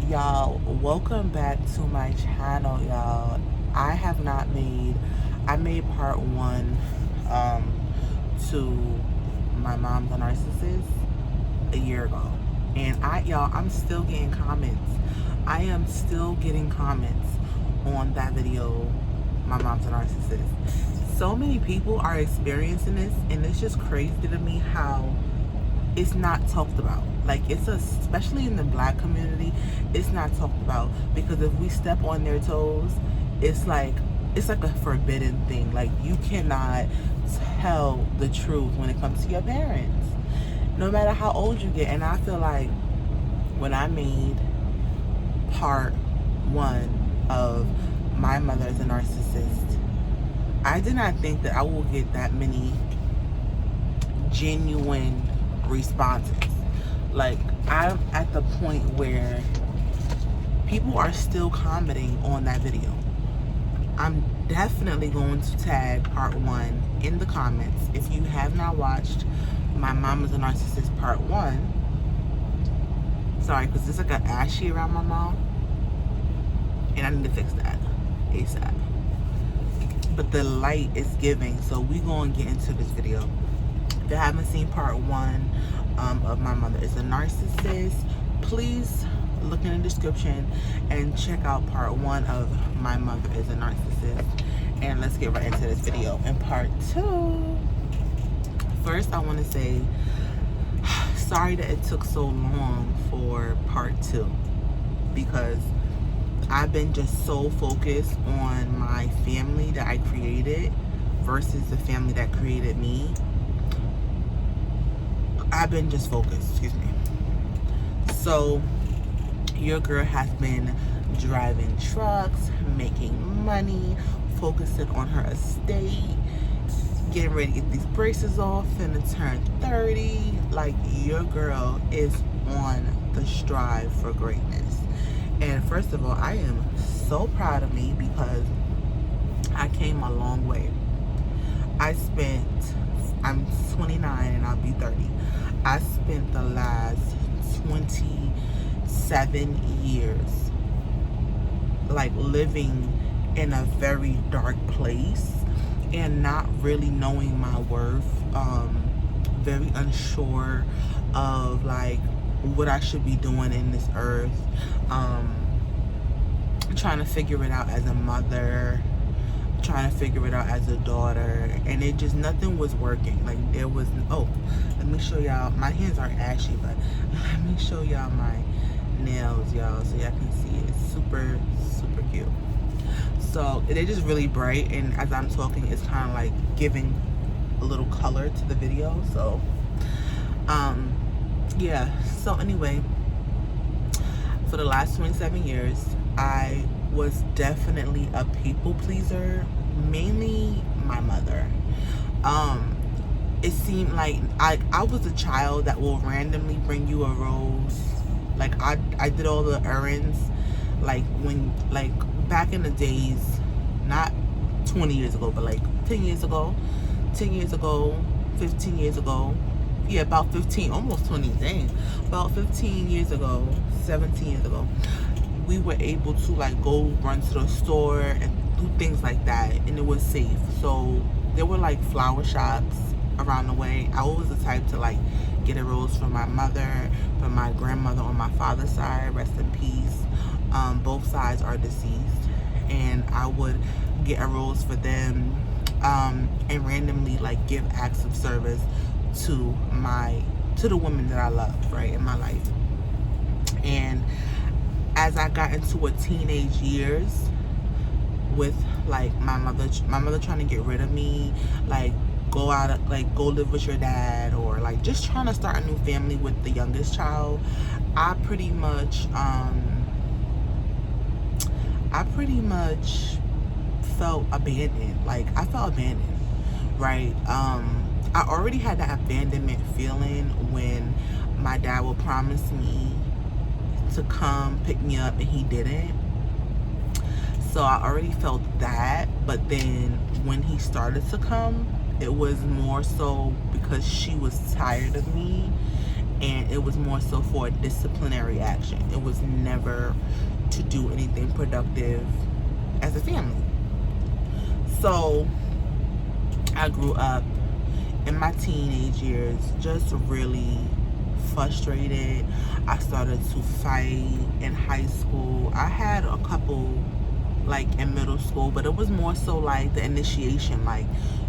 Y'all, welcome back to my channel, y'all. I made part one to my mom's a narcissist a year ago. And I'm still getting comments. I am still getting comments on that video, my mom's a narcissist. So many people are experiencing this, and it's just crazy to me how it's not talked about. Like, especially in the black community, it's not talked about, because if we step on their toes, it's like a forbidden thing. Like, you cannot tell the truth when it comes to your parents, no matter how old you get. And I feel like when I made part one of my mother is a narcissist, I did not think that I will get that many genuine responses. Like, I'm at the point where people are still commenting on that video. I'm definitely going to tag part one in the comments. If you have not watched my mom is a narcissist part one, sorry, because there's like an ashy around my mouth, and I need to fix that ASAP. But the light is giving, so we gonna get into this video. If you haven't seen part one of my mother is a narcissist, please look in the description and check out part one of my mother is a narcissist. And let's get right into this video. In part two, first I want to say sorry that it took so long for part two, because I've been just so focused on my family that I created versus the family that created me. I've been just focused, excuse me. So your girl has been driving trucks, making money, focusing on her estate, getting ready to get these braces off and to turn 30. Like, your girl is on the strive for greatness. And first of all, I am so proud of me, because I came a long way. I'm 29 and I'll be 30. I spent the last 27 years like living in a very dark place and not really knowing my worth, very unsure of like what I should be doing in this earth, trying to figure it out as a mother, trying to figure it out as a daughter, and it just, nothing was working. Like, there was let me show y'all, my hands are ashy, but let me show y'all my nails, y'all, so y'all can see it. It's super cute. So they're just really bright, and as I'm talking, it's kind of like giving a little color to the video. So yeah, so anyway, for the last 27 years I was definitely a people pleaser, mainly my mother. It seemed like I was a child that will randomly bring you a rose. Like, I did all the errands, like back in the days, not 20 years ago, but like 10 years ago, 15 years ago. Yeah, about 15, almost 20, dang. About 15 years ago, 17 years ago, we were able to like go run to the store and do things like that, and it was safe. So there were like flower shops around the way. I was the type to like get a rose from my mother, from my grandmother on my father's side, rest in peace. Both sides are deceased, and I would get a rose for them, and randomly like give acts of service to the women that I love, right, in my life. And as I got into a teenage years, with like my mother trying to get rid of me, like go live with your dad, or like just trying to start a new family with the youngest child, I pretty much felt abandoned. Like, I felt abandoned, right? I already had that abandonment feeling when my dad would promise me to come pick me up and he didn't. So I already felt that. But then when he started to come, it was more so because she was tired of me and it was more so for a disciplinary action. It was never to do anything productive as a family. So I grew up in my teenage years just really frustrated. I started to fight in high school. I had a couple like in middle school, but it was more so like the initiation, like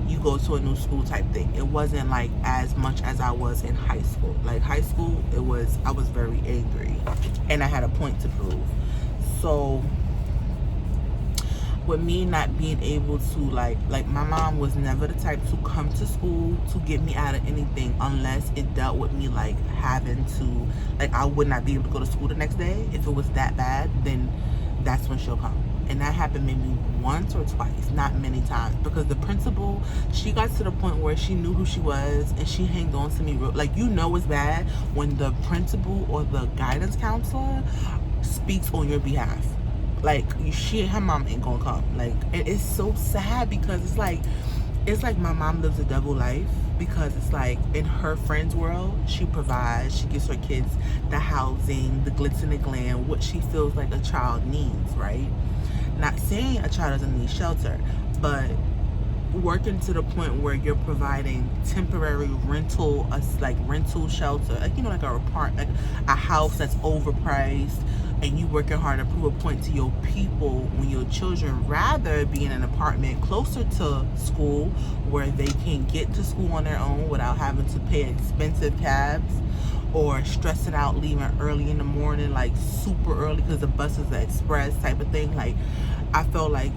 you go to a new school type thing. It wasn't like as much as I was in high school. Like high school, I was very angry and I had a point to prove. So with me not being able to like my mom was never the type to come to school to get me out of anything unless it dealt with me like having to, like I would not be able to go to school the next day. If it was that bad, then that's when she'll come. And that happened maybe once or twice, not many times, because the principal, she got to the point where she knew who she was and she hanged on to me like, you know, it's bad when the principal or the guidance counselor speaks on your behalf. Like her mom ain't gonna come. Like it's so sad because it's like my mom lives a double life, because it's like in her friend's world she provides, she gives her kids the housing, the glitz and the glam, what she feels like a child needs, right? Not saying a child doesn't need shelter, but working to the point where you're providing temporary rental, like rental shelter, like, you know, like a house that's overpriced, and you working hard to prove a point to your people when your children rather be in an apartment closer to school where they can get to school on their own without having to pay expensive cabs or stressing out leaving early in the morning, like super early because the bus is the express type of thing. Like I felt like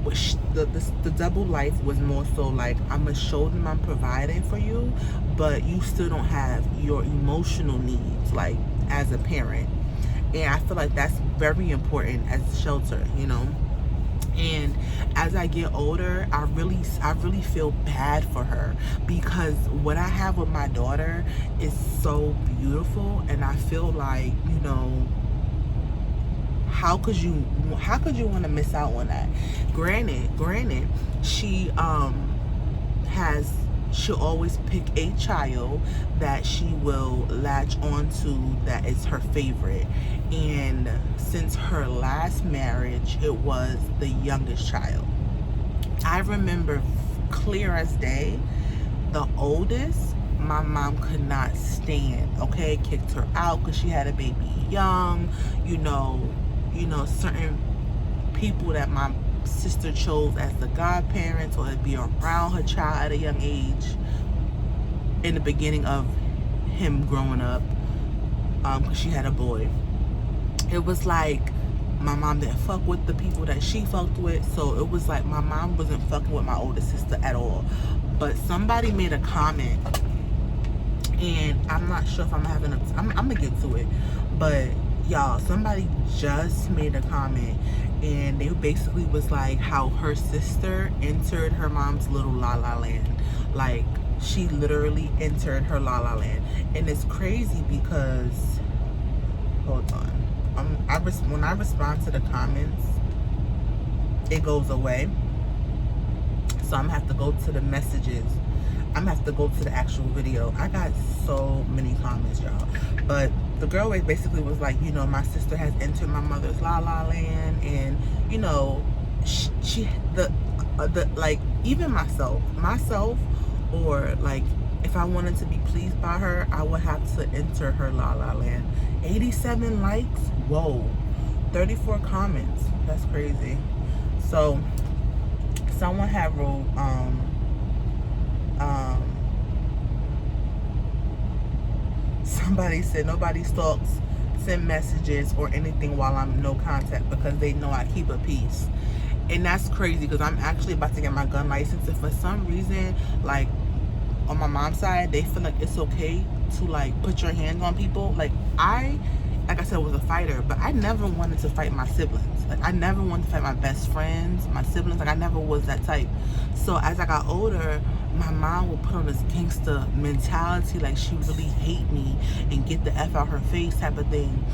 the double life was more so like, I'm gonna show them I'm providing for you, but you still don't have your emotional needs like as a parent. And I feel like that's very important as a shelter, you know. And as I get older, I really feel bad for her, because what I have with my daughter is so beautiful, and I feel like, you know, how could you want to miss out on that? Granted, she'll always pick a child that she will latch onto that is her favorite. And since her last marriage, it was the youngest child. I remember clear as day, the oldest, my mom could not stand, okay? Kicked her out because she had a baby young, you know, certain people that my sister chose as the godparents or to be around her child at a young age in the beginning of him growing up, because she had a boy. It was like my mom didn't fuck with the people that she fucked with, so it was like my mom wasn't fucking with my older sister at all. But somebody made a comment, and I'm not sure if I'm gonna get to it, but y'all, somebody just made a comment, and they basically was like how her sister entered her mom's little la la land. Like she literally entered her la la land. And it's crazy because, hold on, when I respond to the comments, it goes away, so I'm gonna have to go to the messages. I'm gonna have to go to the actual video. I got so many comments, y'all. But the girl basically was like, you know, my sister has entered my mother's la la land, and you know, like even myself, or like if I wanted to be pleased by her, I would have to enter her la la land. 87 likes, whoa, 34 comments, that's crazy. So someone had wrote, somebody said nobody stalks, send messages or anything while I'm no contact because they know I keep a peace. And that's crazy because I'm actually about to get my gun license, and for some reason, like on my mom's side, they feel like it's okay to like put your hands on people. Like I said, was a fighter, but I never wanted to fight my siblings. Like I never wanted to fight my best friends, my siblings. Like I never was that type. So as I got older, my mom would put on this gangster mentality, like she really hate me and get the F out her face type of thing.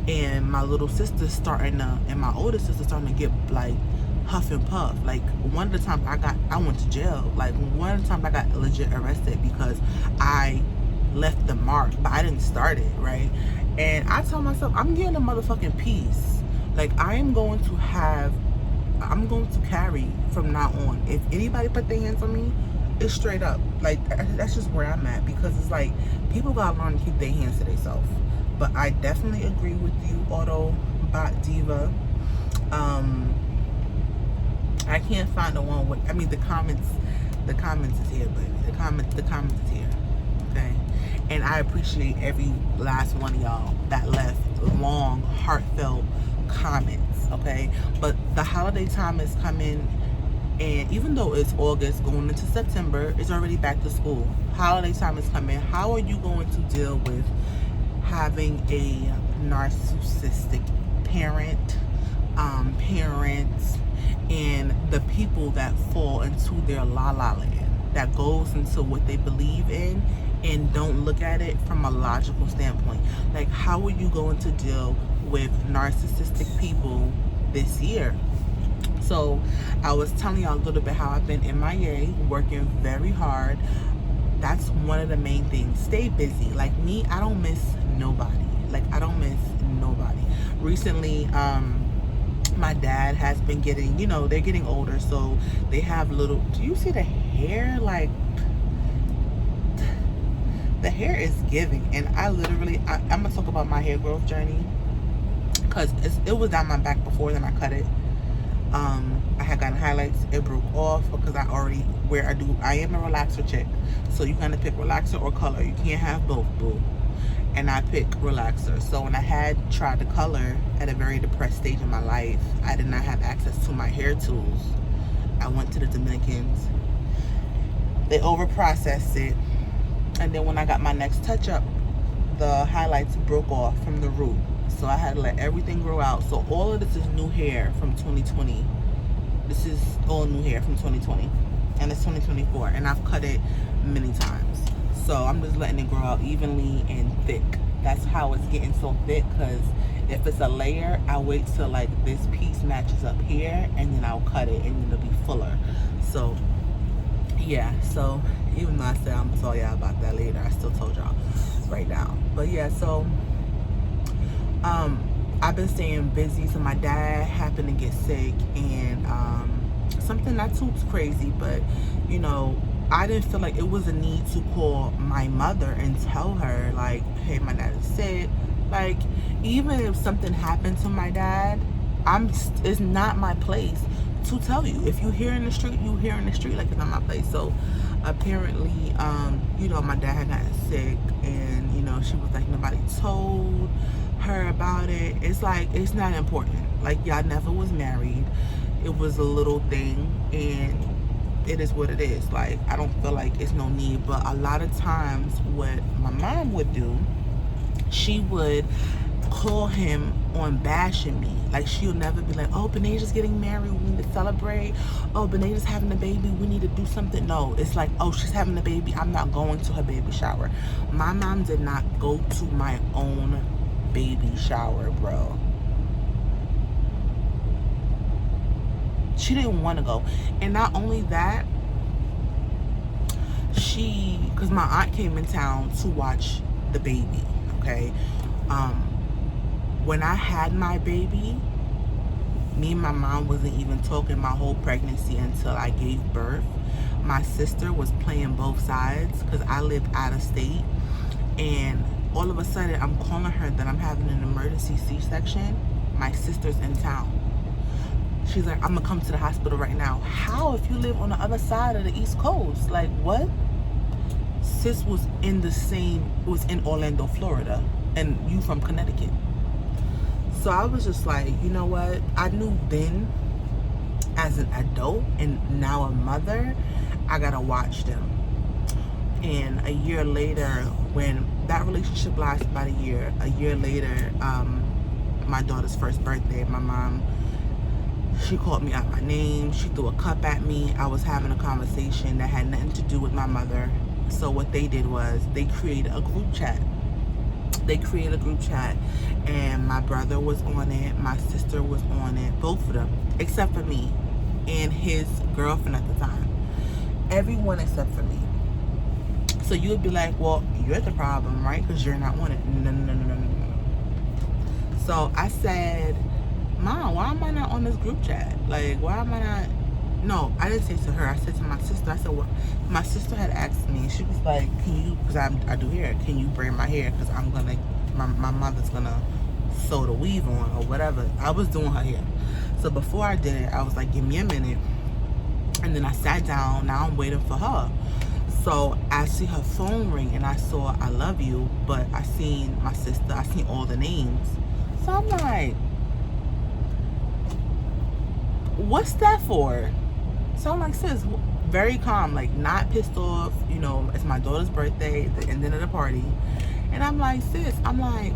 And my little sister and my older sister starting to get like huff and puff. Like one of the times I went to jail. Like one of the times I got legit arrested because I left the mark, but I didn't start it, right? And I tell myself, I'm getting a motherfucking piece. Like, I'm going to carry from now on. If anybody put their hands on me, it's straight up. Like, that's just where I'm at, because it's like, people gotta learn to keep their hands to themselves. But I definitely agree with you, Autobot Diva. I can't find the one with, I mean, the comments is here, baby. The comments is here. Okay? And I appreciate every last one of y'all that left long, heartfelt comments. Okay? But the holiday time is coming, and even though it's August going into September, it's already back to school. Holiday time is coming. How are you going to deal with having a narcissistic parent, parents, and the people that fall into their la-la land, that goes into what they believe in and don't look at it from a logical standpoint? Like, how are you going to deal with narcissistic people this year? So I was telling y'all a little bit how I've been MIA, working very hard. That's one of the main things. Stay busy. Like me, I don't miss nobody. Recently, my dad has been getting, they're getting older, so they have little, do you see the hair? Like, the hair is giving. And I'm gonna talk about my hair growth journey, because it was down my back before, then I cut it. I had gotten highlights, it broke off because I am a relaxer chick, so you gotta pick relaxer or color. You can't have both, boo. And I picked relaxer. So when I had tried to color at a very depressed stage in my life, I did not have access to my hair tools. I went to the Dominicans. They overprocessed it, and then when I got my next touch up, the highlights broke off from the root. So I had to let everything grow out. So all of this is new hair from 2020. This is all new hair from 2020. And it's 2024. And I've cut it many times. So I'm just letting it grow out evenly and thick. That's how it's getting so thick, because if it's a layer, I wait till like this piece matches up here, and then I'll cut it, and then it'll be fuller. So yeah, so even though I said I'm gonna tell y'all about that later, I still told y'all right now. But yeah, so I've been staying busy. So my dad happened to get sick, and something not too crazy, but I didn't feel like it was a need to call my mother and tell her, like, hey, my dad is sick. Like, even if something happened to my dad, it's not my place to tell you. If you hear in the street, you hear in the street. Like, it's not my place. So apparently, my dad had gotten sick, and she was like, nobody told her about it. It's like, it's not important. Like, y'all never was married. It was a little thing, and it is what it is. Like, I don't feel like it's no need. But a lot of times what my mom would do, she would call him on bashing me. Like, she'll never be like, oh, Benaja's getting married, we need to celebrate. Oh, Benaja's having a baby, we need to do something. No, it's like, oh, she's having a baby, I'm not going to her baby shower. My mom did not go to my own baby shower, bro. She didn't want to go. And not only that, because my aunt came in town to watch the baby, okay? When I had my baby, me and my mom wasn't even talking my whole pregnancy until I gave birth. My sister was playing both sides because I lived out of state, and all of a sudden I'm calling her that I'm having an emergency C-section. My sister's in town. She's like, I'm gonna come to the hospital right now. How, if you live on the other side of the East Coast? Like, what? Sis was in Orlando, Florida, and you from Connecticut. So I was just like, you know what? I knew then, as an adult and now a mother, I gotta watch them. And a year later, when that relationship lasted about a year later, my daughter's first birthday, my mom, she called me out my name. She threw a cup at me. I was having a conversation that had nothing to do with my mother. So what they did was they created a group chat. And my brother was on it. My sister was on it. Both of them, except for me and his girlfriend at the time. Everyone except for me. So you would be like, well, you're the problem, right? Because you're not on it. No, no, no, no, no, no, no. So I said, Mom, why am I not on this group chat? Like, why am I not? No, I didn't say to her. I said to my sister. I said, well, my sister had asked me. She was like, can you, because I do hair, can you braid my hair? Because I'm going to, my mother's going to sew the weave on or whatever. I was doing her hair. So before I did it, I was like, give me a minute. And then I sat down. Now I'm waiting for her. So I see her phone ring and I saw I love you, but I seen my sister. I seen all the names. So I'm like, what's that for? So I'm like, sis, very calm, like not pissed off. You know, it's my daughter's birthday, the ending of the party. And I'm like, sis, I'm like,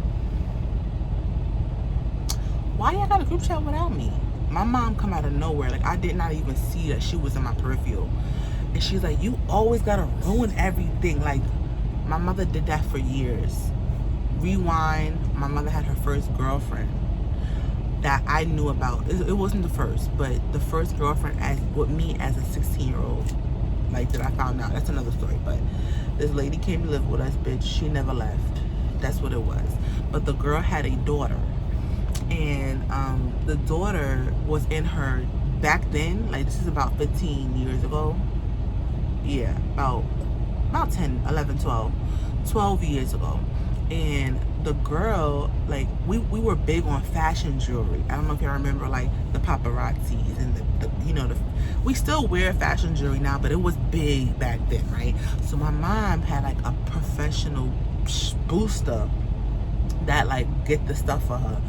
why y'all got a group chat without me? My mom come out of nowhere. Like, I did not even see that she was in my peripheral. And she's like, you always gotta ruin everything. Like, my mother did that for years. Rewind, my mother had her first girlfriend that I knew about. It wasn't the first, but the first girlfriend as with me as a 16-year-old. Like, that I found out. That's another story. But this lady came to live with us, bitch. She never left. That's what it was. But the girl had a daughter. And the daughter was in her, back then, like this is about 15 years ago. Yeah, about 10, 11, 12 years ago. And the girl, like, we were big on fashion jewelry. I don't know if y'all remember, like, the paparazzis and the you know, we still wear fashion jewelry now, but it was big back then, right? So my mom had, like, a professional booster that, like, get the stuff for her.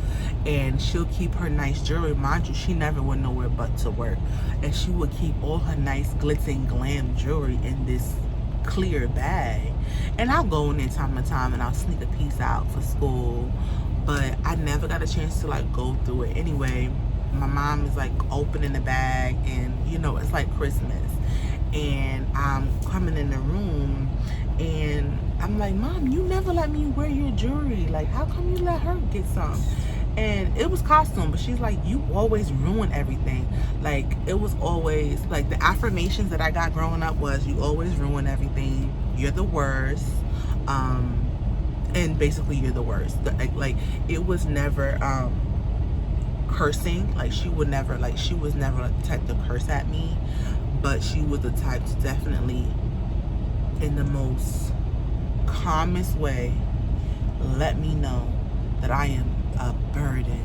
And she'll keep her nice jewelry. Mind you, she never went nowhere but to work. And she would keep all her nice glitz and glam jewelry in this clear bag. And I'll go in there time to time and I'll sneak a piece out for school. But I never got a chance to, like, go through it. Anyway, my mom is, like, opening the bag and, you know, it's like Christmas. And I'm coming in the room and I'm like, Mom, you never let me wear your jewelry. Like, how come you let her get some? And it was costume, but she's like, you always ruin everything. Like, it was always, like, the affirmations that I got growing up was, you always ruin everything. You're the worst. And basically, you're the worst. Like, it was never cursing. Like, she was never the type to curse at me. But she was the type to definitely, in the most calmest way, let me know that I am a burden.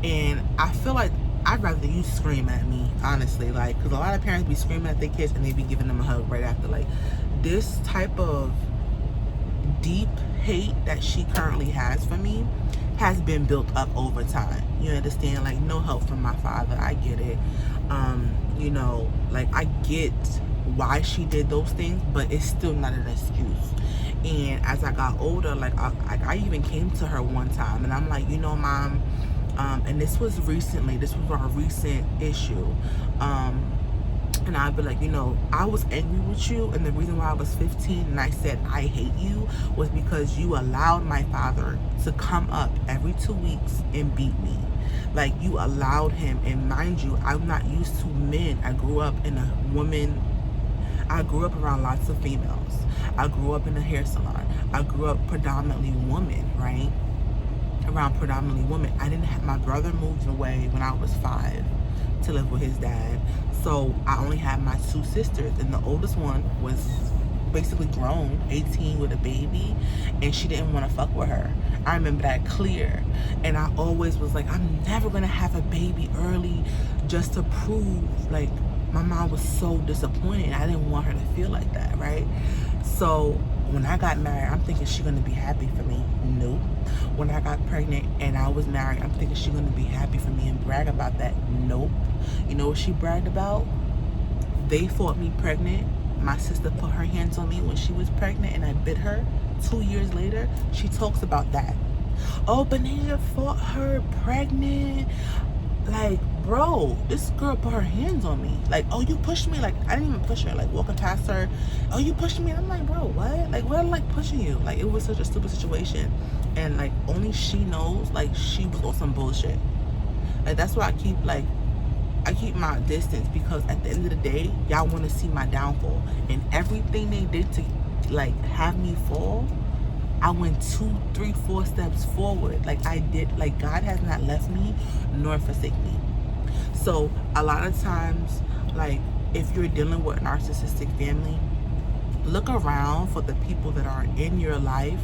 And I feel like I'd rather you scream at me, honestly, like, because a lot of parents be screaming at their kids and they be giving them a hug right after. Like, this type of deep hate that she currently has for me has been built up over time. You understand? Like, no help from my father. I get it. You know, like, I get why she did those things, but it's still not an excuse. And as I got older, like, I even came to her one time and I'm like, you know, Mom, and this was recently, this was our recent issue, and I'd be like, you know, I was angry with you, and the reason why I was 15 and I said I hate you was because you allowed my father to come up every 2 weeks and beat me. Like, you allowed him. And mind you, I'm not used to men. I grew up around lots of females. I grew up in a hair salon. I grew up predominantly women, right? Around predominantly women. I didn't have, my brother moved away when I was 5 to live with his dad. So I only had my 2 sisters, and the oldest one was basically grown, 18 with a baby, and she didn't want to fuck with her. I remember that clear. And I always was like, I'm never gonna have a baby early just to prove, like, my mom was so disappointed. I didn't want her to feel like that, right? So when I got married, I'm thinking she's gonna be happy for me. Nope. When I got pregnant and I was married, I'm thinking she's gonna be happy for me and brag about that. Nope. You know what she bragged about? They fought me pregnant. My sister put her hands on me when she was pregnant and I bit her. 2 years later, she talks about that. Oh, Benasia fought her pregnant. Like, bro, this girl put her hands on me. Like, oh, you pushed me. Like, I didn't even push her. Like, walking past her, oh, you pushed me. And I'm like, bro, what? Like, what? Like, pushing you? Like, it was such a stupid situation. And, like, only she knows, like, she was on some bullshit. Like, that's why I keep, like, I keep my distance because at the end of the day, y'all want to see my downfall. And everything they did to like have me fall, I went 2, 3, 4 steps forward. Like I did, like God has not left me nor forsake me. So a lot of times, like if you're dealing with a narcissistic family, look around for the people that are in your life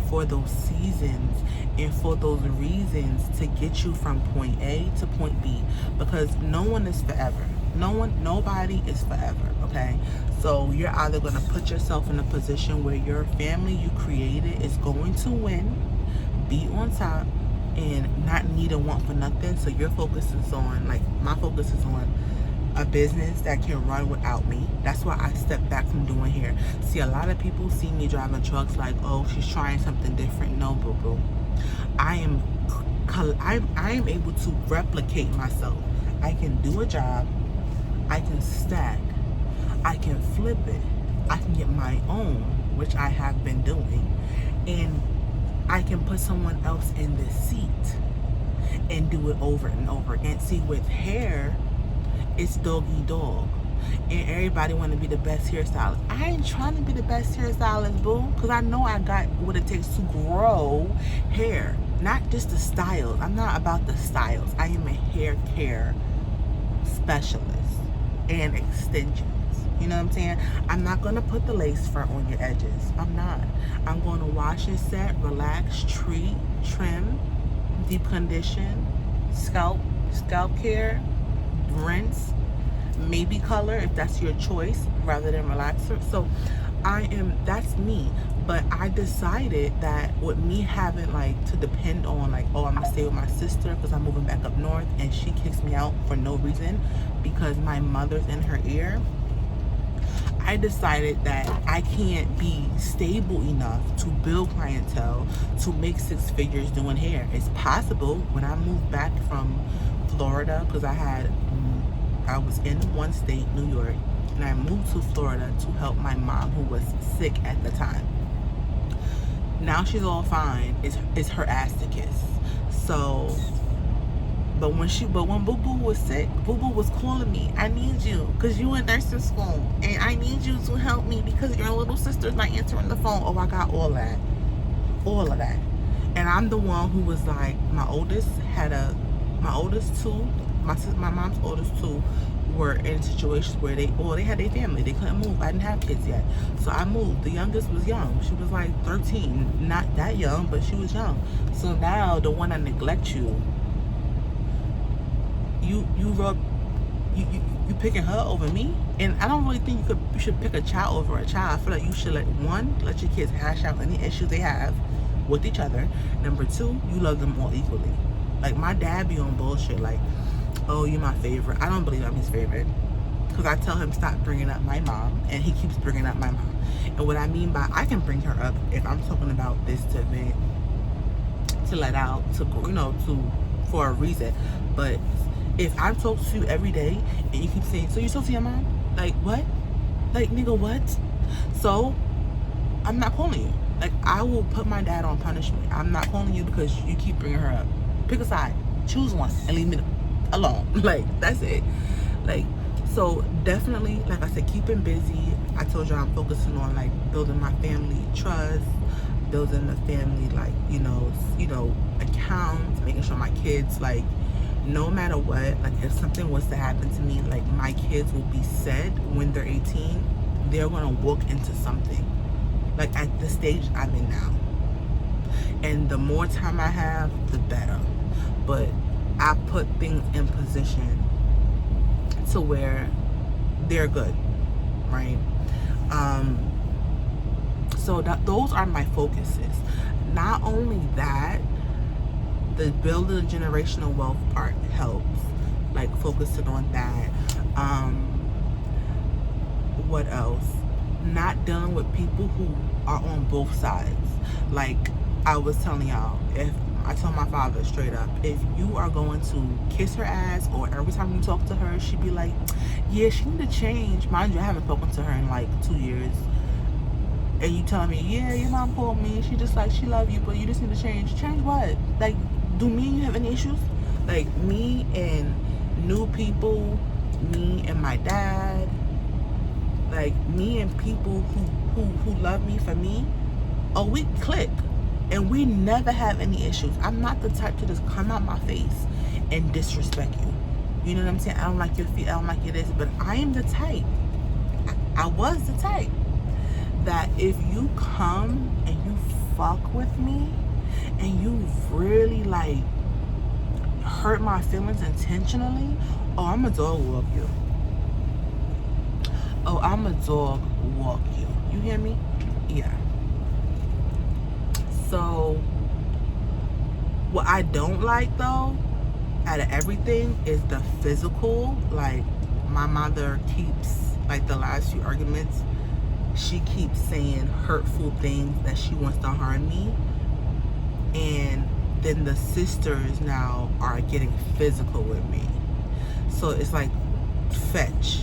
for those seasons and for those reasons to get you from point A to point B, because no one is forever. Nobody is forever, okay? So you're either going to put yourself in a position where your family you created is going to win, be on top, and not need and want for nothing. So your focus is on, like my focus is on a business that can run without me. That's why I stepped back from doing hair. See, a lot of people see me driving trucks like, oh, she's trying something different. No, boo. I am able to replicate myself. I can do a job. I can stack. I can flip it. I can get my own, which I have been doing, and I can put someone else in the seat and do it over and over again. See, with hair, it's doggy dog, and everybody want to be the best hairstylist. I ain't trying to be the best hairstylist, boo, because I know I got what it takes to grow hair, not just the styles. I'm not about the styles. I am a hair care specialist and extensions. You know what I'm saying? I'm not going to put the lace front on your edges. I'm not. I'm going to wash and set, relax, treat, trim, deep condition, scalp care, rinse, maybe color if that's your choice rather than relaxer. So that's me. But I decided that with me having like to depend on like, oh, I'm gonna stay with my sister because I'm moving back up north and she kicks me out for no reason because my mother's in her ear, I decided that I can't be stable enough to build clientele to make 6 figures doing hair. It's possible. When I moved back from Florida, because I was in one state, New York, and I moved to Florida to help my mom who was sick at the time. Now she's all fine. It's her ass to kiss. So, but when Boo Boo was sick, Boo Boo was calling me. I need you because you in nursing school, and I need you to help me because your little sister's not answering the phone. Oh, I got all of that, and I'm the one who was like, my oldest two, my mom's oldest two were in situations where they had their family. They couldn't move. I didn't have kids yet. So I moved. The youngest was young. She was like 13. Not that young, but she was young. So now the one that neglects you picking her over me. And I don't really think you should pick a child over a child. I feel like you should let your kids hash out any issues they have with each other. Number 2, you love them all equally. Like my dad be on bullshit like, oh, you're my favorite. I don't believe I'm his favorite because I tell him stop bringing up my mom, and he keeps bringing up my mom. And what I mean by I can bring her up if I'm talking about this to vent, to let out, to for a reason. But if I'm talking to you every day and you keep saying, so you talk to your mom? Like what? Like nigga what? So I'm not calling you. Like I will put my dad on punishment. I'm not calling you because you keep bringing her up. Pick a side, choose one, and leave me alone. Like that's it. Like so definitely, like I said, keeping busy. I told you I'm focusing on like building my family trust, building the family like accounts, making sure my kids like no matter what, like if something was to happen to me, like my kids will be said when they're 18, they're gonna walk into something like at the stage I'm in now. And the more time I have, the better. But I put things in position to where they're good, right? So those are my focuses. Not only that, the building the generational wealth part helps, like focusing on that. What else? Not dealing with people who are on both sides. Like I was telling y'all, I told my father straight up, if you are going to kiss her ass or every time you talk to her, she'd be like, yeah, she need to change. Mind you, I haven't spoken to her in like 2 years. And you telling me, yeah, your mom called me. She just like, she love you, but you just need to change. Change what? Like, do me and you have any issues? Like me and new people, me and my dad, like me and people who love me for me, oh, we click. And we never have any issues. I'm not the type to just come out my face and disrespect you. You know what I'm saying? I don't like your feet, I don't like your this, but I am the type. I was the type that if you come and you fuck with me and you really like hurt my feelings intentionally, oh, I'm a dog walk you. Oh, I'm a dog walk you. You hear me? Yeah. So what I don't like though, out of everything, is the physical. Like, my mother keeps, like, the last few arguments, she keeps saying hurtful things that she wants to harm me. And then the sisters now are getting physical with me. So it's like, fetch.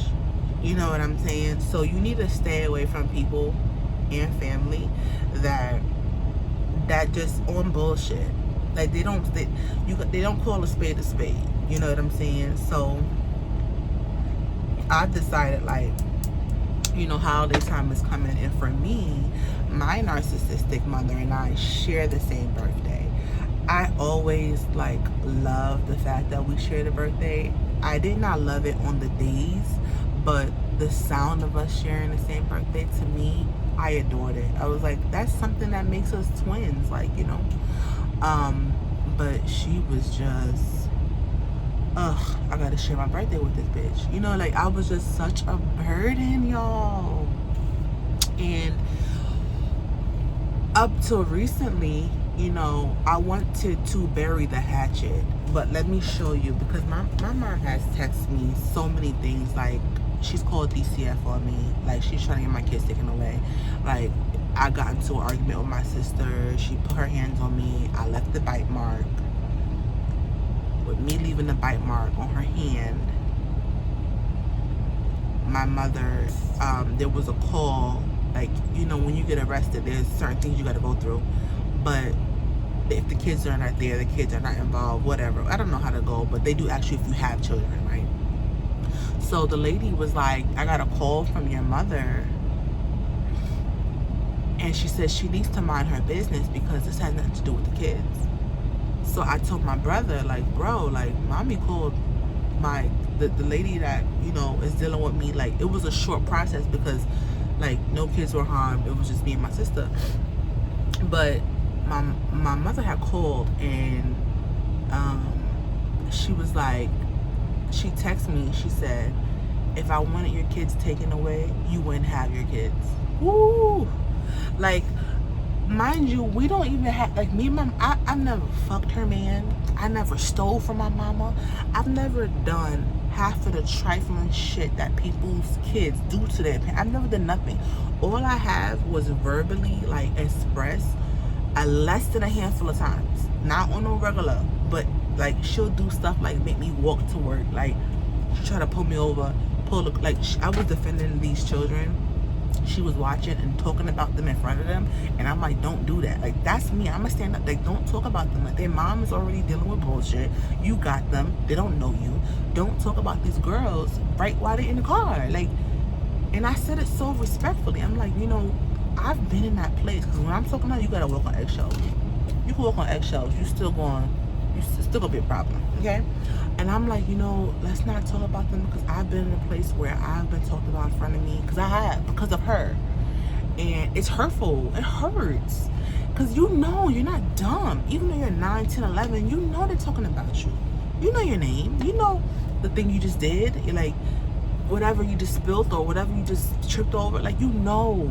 You know what I'm saying? So you need to stay away from people and family that just on bullshit. Like, they don't call a spade a spade. You know what I'm saying? So I decided, like, you know, holiday time is coming, and for me, my narcissistic mother and I share the same birthday. I always like love the fact that we share the birthday. I did not love it on the days, but the sound of us sharing the same birthday, to me, I adored it. I was like, that's something that makes us twins, like, you know. But she was just, I gotta share my birthday with this bitch. You know, like, I was just such a burden, y'all. And up till recently, you know, I wanted to bury the hatchet. But let me show you, because my mom has texted me so many things. Like, she's called DCF on me. Like, she's trying to get my kids taken away. Like, I got into an argument with my sister. She put her hands on me. I left the bite mark. With me leaving the bite mark on her hand, my mother, there was a call. Like, you know, when you get arrested, there's certain things you got to go through. But if the kids are not there, the kids are not involved, whatever. I don't know how to go, but they do ask you if you have children, right? So the lady was like, I got a call from your mother, and she said she needs to mind her business because this has nothing to do with the kids. So I told my brother, like, bro, like, mommy called the lady that, you know, is dealing with me. Like, it was a short process because, like, no kids were harmed. It was just me and my sister. But my mother had called, and she was like, she texted me, she said, if I wanted your kids taken away, you wouldn't have your kids. Woo! Like, mind you, we don't even have, like, me and mom, I've never fucked her man. I never stole from my mama. I've never done half of the trifling shit that people's kids do to their parents. I've never done nothing. All I have was verbally, like, expressed less than a handful of times. Not on a regular, but, like, she'll do stuff like make me walk to work. Like, she try to pull me over, like, I was defending these children. She was watching and talking about them in front of them, and I'm like, don't do that. Like, that's me. I'm gonna stand up. Like, don't talk about them. Like, their mom is already dealing with bullshit. You got them. They don't know you. Don't talk about these girls right while they're in the car. Like, and I said it so respectfully. I'm like, you know, I've been in that place, because when I'm talking about, you gotta walk on eggshells. You can walk on eggshells. You still gonna be a problem, okay? And I'm like, you know, let's not talk about them, because I've been in a place where I've been talked about in front of me, because I have, because of her. And it's hurtful. It hurts. Because you know you're not dumb. Even though you're 9, 10, 11, you know they're talking about you. You know your name. You know the thing you just did. You're like, whatever you just spilled or whatever you just tripped over, like, you know.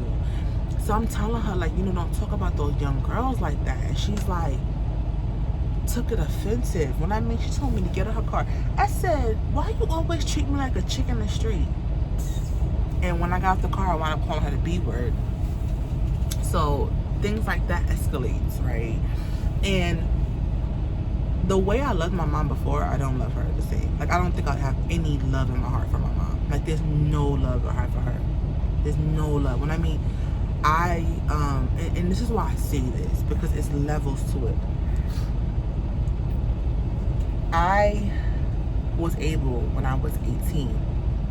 So I'm telling her, like, you know, don't talk about those young girls like that. And she's like, took it offensive. When I mean, she told me to get in her car. I said, why you always treat me like a chick in the street? And when I got out the car, I wound up calling her the B word. So things like that escalates, right? And the way I loved my mom before, I don't love her the same. Like, I don't think I have any love in my heart for my mom. Like, there's no love I have for her. There's no love. When I mean, and this is why I say this, because it's levels to it. I was able when I was 18,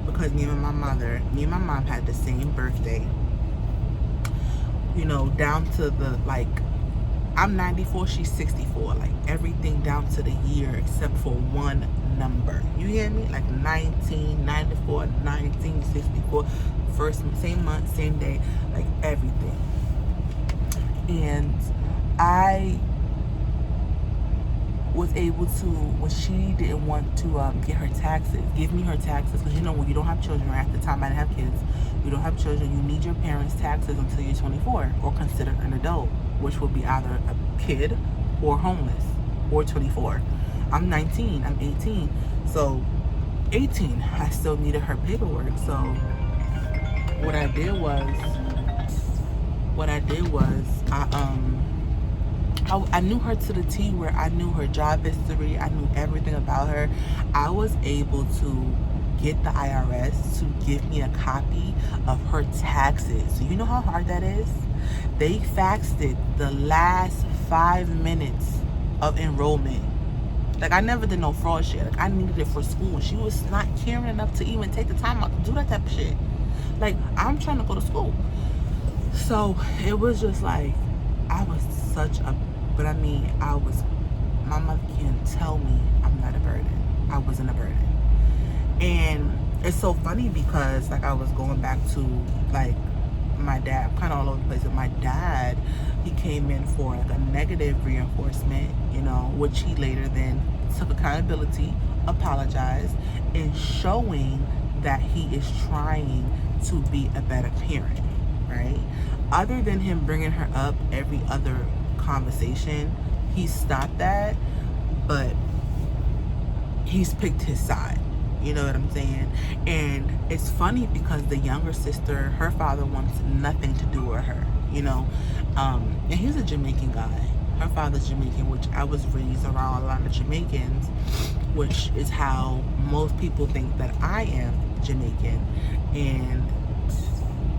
because me and my mom had the same birthday, you know, down to the, like, I'm 94, she's 64, like everything down to the year except for one number. You hear me? Like 1994, 1964, first, same month, same day, like everything. And I was able to, when she didn't want to get her taxes, give me her taxes, because you know, when you don't have children, or at the time I didn't have kids, you don't have children, you need your parents' taxes until you're 24 or considered an adult, which will be either a kid or homeless or 24. I'm 19, I'm 18, so 18, I still needed her paperwork. So what I did was I knew her to the T, where I knew her job history, I knew everything about her. I was able to get the IRS to give me a copy of her taxes. You know how hard that is? They faxed it the last 5 minutes of enrollment. Like, I never did no fraud shit. Like, I needed it for school. She was not caring enough to even take the time out to do that type of shit. Like, I'm trying to go to school. So it was just like, I was such a, but I mean, my mother can't tell me I'm not a burden. I wasn't a burden. And it's so funny because, like, I was going back to, like, my dad, kind of all over the place. But my dad, he came in for like a negative reinforcement, you know, which he later then took accountability, apologized, and showing that he is trying to be a better parent, right? Other than him bringing her up every other conversation, he stopped that, but he's picked his side. You know what I'm saying? And it's funny because the younger sister, her father wants nothing to do with her, you know? And he's a Jamaican guy. Her father's Jamaican, which I was raised around a lot of Jamaicans, which is how most people think that I am Jamaican. And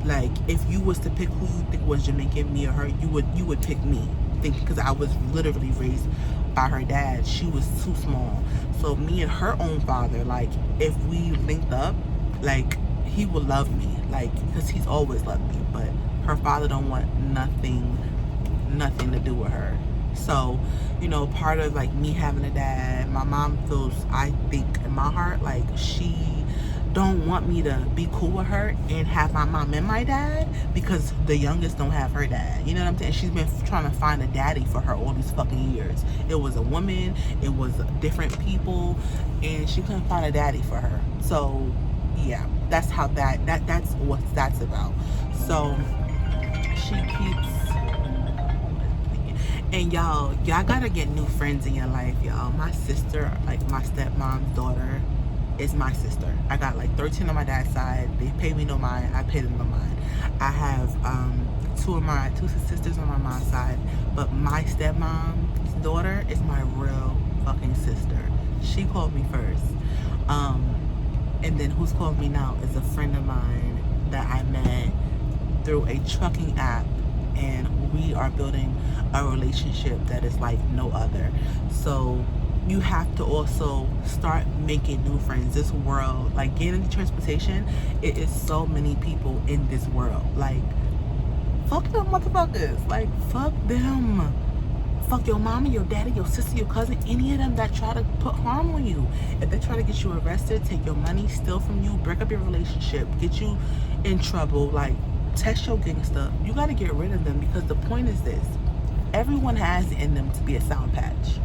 like, if you was to pick who you think was Jamaican, me or her, you would pick me, because I was literally raised by her dad. She was too small. So me and her own father, like, if we linked up, like, he would love me, like, because he's always loved me. But her father don't want nothing to do with her. So, you know, part of, like, me having a dad, my mom feels, I think in my heart, like, she don't want me to be cool with her and have my mom and my dad, because the youngest don't have her dad. You know what I'm saying? She's been trying to find a daddy for her all these fucking years. It was a woman, it was different people, and she couldn't find a daddy for her. So yeah, that's how that's what that's about. So she keeps, and y'all gotta get new friends in your life, y'all. My sister, like my stepmom's daughter, is my sister. I got like 13 on my dad's side. They pay me no mind. I pay them no mind. I have two sisters on my mom's side, but my stepmom's daughter is my real fucking sister. She called me first. And then who's called me now is a friend of mine that I met through a trucking app, and we are building a relationship that is like no other. So you have to also start making new friends. This world, like, getting into transportation, it is so many people in this world. Like, fuck them motherfuckers. Like, fuck them. Fuck your mama, your daddy, your sister, your cousin, any of them that try to put harm on you. If they try to get you arrested, take your money, steal from you, break up your relationship, get you in trouble, like, test your gangster, you got to get rid of them. Because the point is this: everyone has in them to be a sour patch.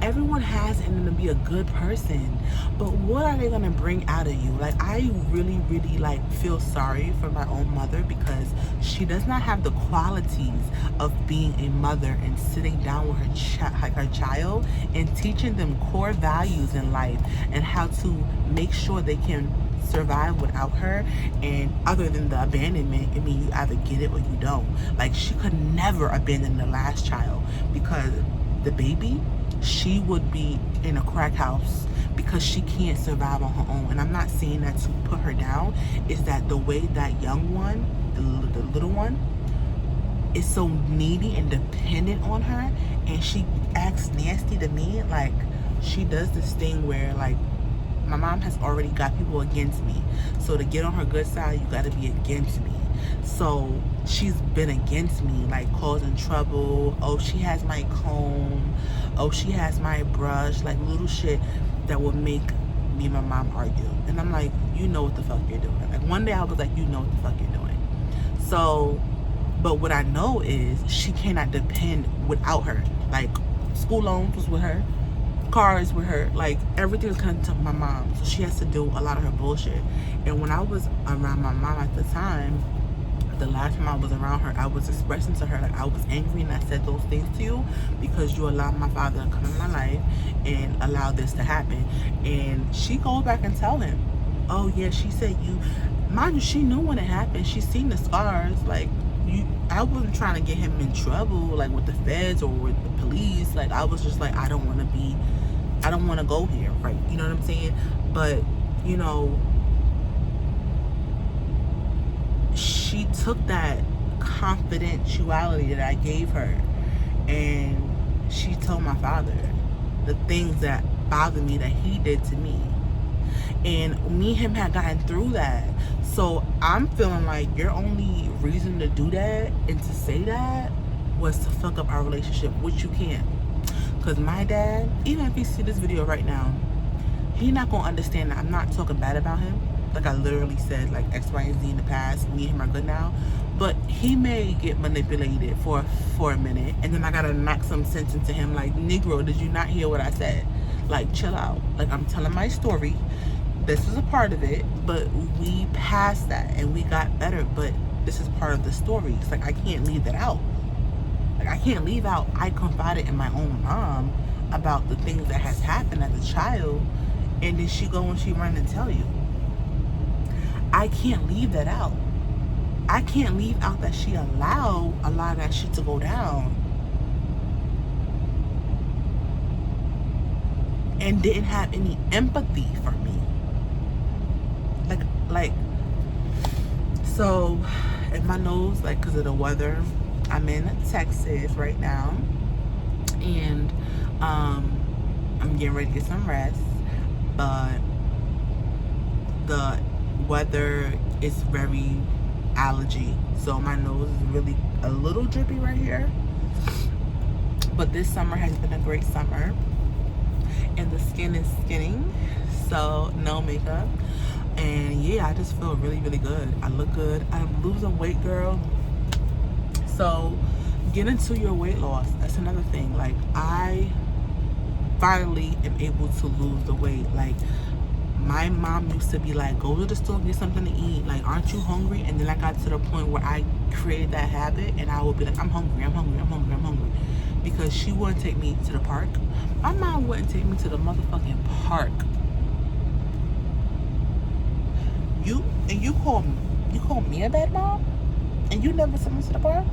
Everyone has in them to be a good person, but what are they gonna bring out of you? Like, I really, really, like, feel sorry for my own mother, because she does not have the qualities of being a mother and sitting down with her child and teaching them core values in life and how to make sure they can survive without her. And other than the abandonment, I mean, you either get it or you don't. Like, she could never abandon the last child, because the baby, she would be in a crack house because she can't survive on her own. And I'm not saying that to put her down. Is that the way that young one, the little one, is so needy and dependent on her, and she acts nasty to me. Like, she does this thing where, like, my mom has already got people against me. So to get on her good side, you got to be against me. So she's been against me, like causing trouble. Oh, she has my comb. Oh, she has my brush. Like little shit that would make me and my mom argue. And I'm like, you know what the fuck you're doing. Like one day I was like, you know what the fuck you're doing. So, but what I know is she cannot depend without her. Like school loans was with her, cars with her, like everything was coming to my mom. So she has to do a lot of her bullshit. And when I was around my mom at the time, the last time I was around her, I was expressing to her like I was angry, and I said those things to you because you allowed my father to come in my life and allow this to happen. And she goes back and tell him, oh yeah, she said you, mind you, she knew when it happened. She seen the scars. Like I wasn't trying to get him in trouble like with the feds or with the police. Like I was just like, I don't want to go here, right? You know what I'm saying? But you know, she took that confidentiality that I gave her, and she told my father the things that bothered me that he did to me. And me and him had gotten through that. So I'm feeling like your only reason to do that and to say that was to fuck up our relationship, which you can't. Because my dad, even if he see this video right now, he not going to understand that I'm not talking bad about him. Like I literally said like X, Y, and Z in the past. Me and him are good now. But he may get manipulated for a minute, and then I gotta knock some sense into him like, Negro, did you not hear what I said? Like, chill out. Like, I'm telling my story. This is a part of it, but we passed that and we got better. But this is part of the story. It's like I can't leave that out. Like I can't leave out I confided in my own mom about the things that has happened as a child, and then she go and she run and tell you. I can't leave that out. I can't leave out that she allowed a lot of that shit to go down and didn't have any empathy for me. Like, so in my nose, like, because of the weather, I'm in Texas right now, and I'm getting ready to get some rest, but the weather is very allergy, so my nose is really a little drippy right here. But this summer has been a great summer, and the skin is skinning, so no makeup. And yeah, I just feel really, really good. I look good. I'm losing weight, girl. So get into your weight loss. That's another thing. Like I finally am able to lose the weight. Like my mom used to be like, go to the store, get something to eat. Like, aren't you hungry? And then I got to the point where I created that habit, and I would be like, I'm hungry, I'm hungry, I'm hungry, I'm hungry. Because she wouldn't take me to the park. My mom wouldn't take me to the motherfucking park. You call me a bad mom? And you never sent me to the park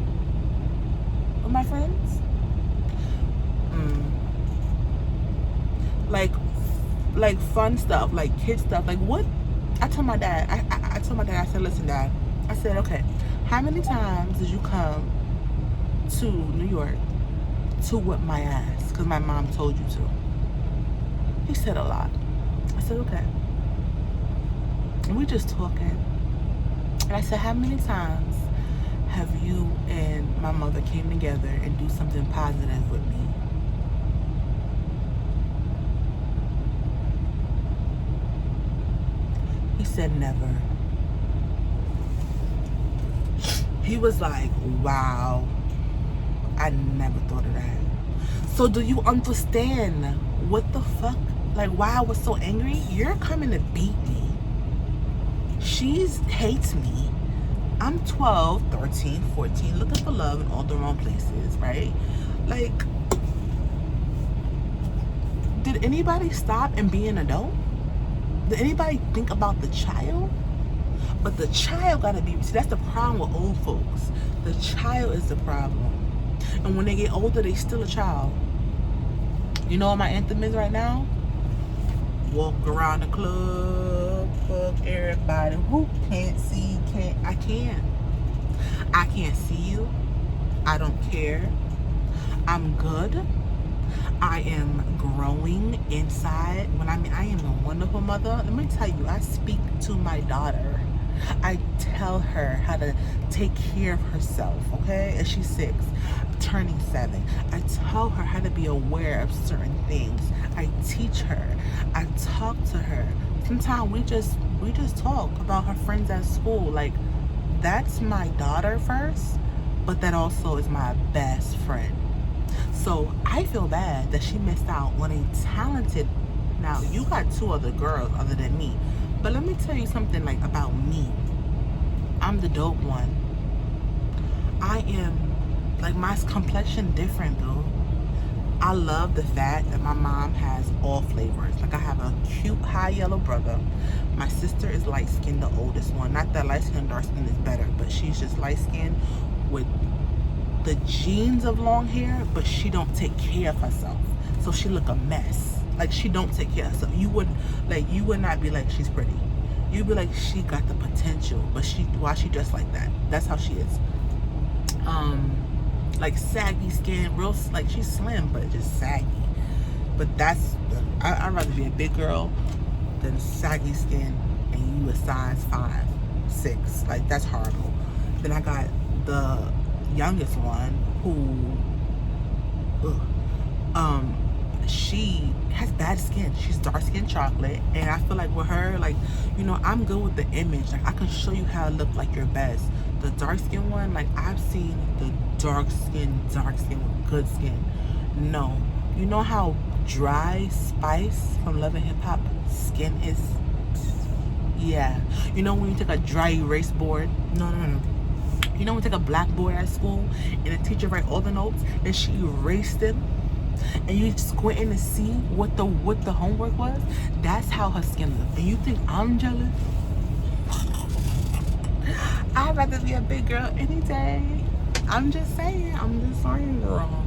with my friends? Like fun stuff, like kid stuff. Like what? I told my dad, I told my dad, I said, listen, Dad, I said, okay, how many times did you come to New York to whip my ass? Because my mom told you to. He said a lot. I said, okay. And we just talking. And I said, how many times have you and my mother came together and do something positive with me? He said, never. He was like, wow, I never thought of that. So do you understand what the fuck? Like why I was so angry? You're coming to beat me. She hates me. I'm 12, 13, 14, looking for love in all the wrong places, right? Like, did anybody stop and be an adult? Did anybody think about the child? But the child gotta be, see, that's the problem with old folks. The child is the problem. And when they get older, they still a child. You know what my anthem is right now? Walk around the club, fuck everybody. Who can't see, I can't see you. I don't care. I'm good. I am growing inside. When I mean I am a wonderful wonderful mother. Let me tell you, I speak to my daughter. I tell her how to take care of herself, okay? And she's 6, turning 7. I tell her how to be aware of certain things. I teach her. I talk to her. Sometimes we just talk about her friends at school. Like, that's my daughter first, but that also is my best friend. So I feel bad that she missed out on a talented. Now you got 2 other girls other than me, but let me tell you something like about me. I'm the dope one. I am like, my complexion different though. I love the fact that my mom has all flavors. Like, I have a cute high yellow brother. My sister is light skinned, the oldest one. Not that light skin, dark skin is better, but she's just light skinned with the genes of long hair, but she don't take care of herself. So she look a mess. Like, she don't take care of herself. You would not be like, she's pretty. You'd be like, she got the potential, but why she dressed like that? That's how she is. Like saggy skin, real, like she's slim, but just saggy. But I'd rather be a big girl than saggy skin and you a size 5, 6. Like, that's horrible. Then I got the youngest one who, she has bad skin. She's dark skin chocolate, and I feel like with her, like, you know, I'm good with the image. Like, I can show you how to look like your best. The dark skin one, like, I've seen the dark skin with good skin. No, you know how dry Spice from Love and Hip Hop skin is? Yeah. You know when you take a dry erase board? No. You know when you take a blackboard at school and the teacher write all the notes and she erased them, and you squinting to see what the homework was? That's how her skin looks. And you think I'm jealous? I'd rather be a big girl any day. I'm just saying, girl.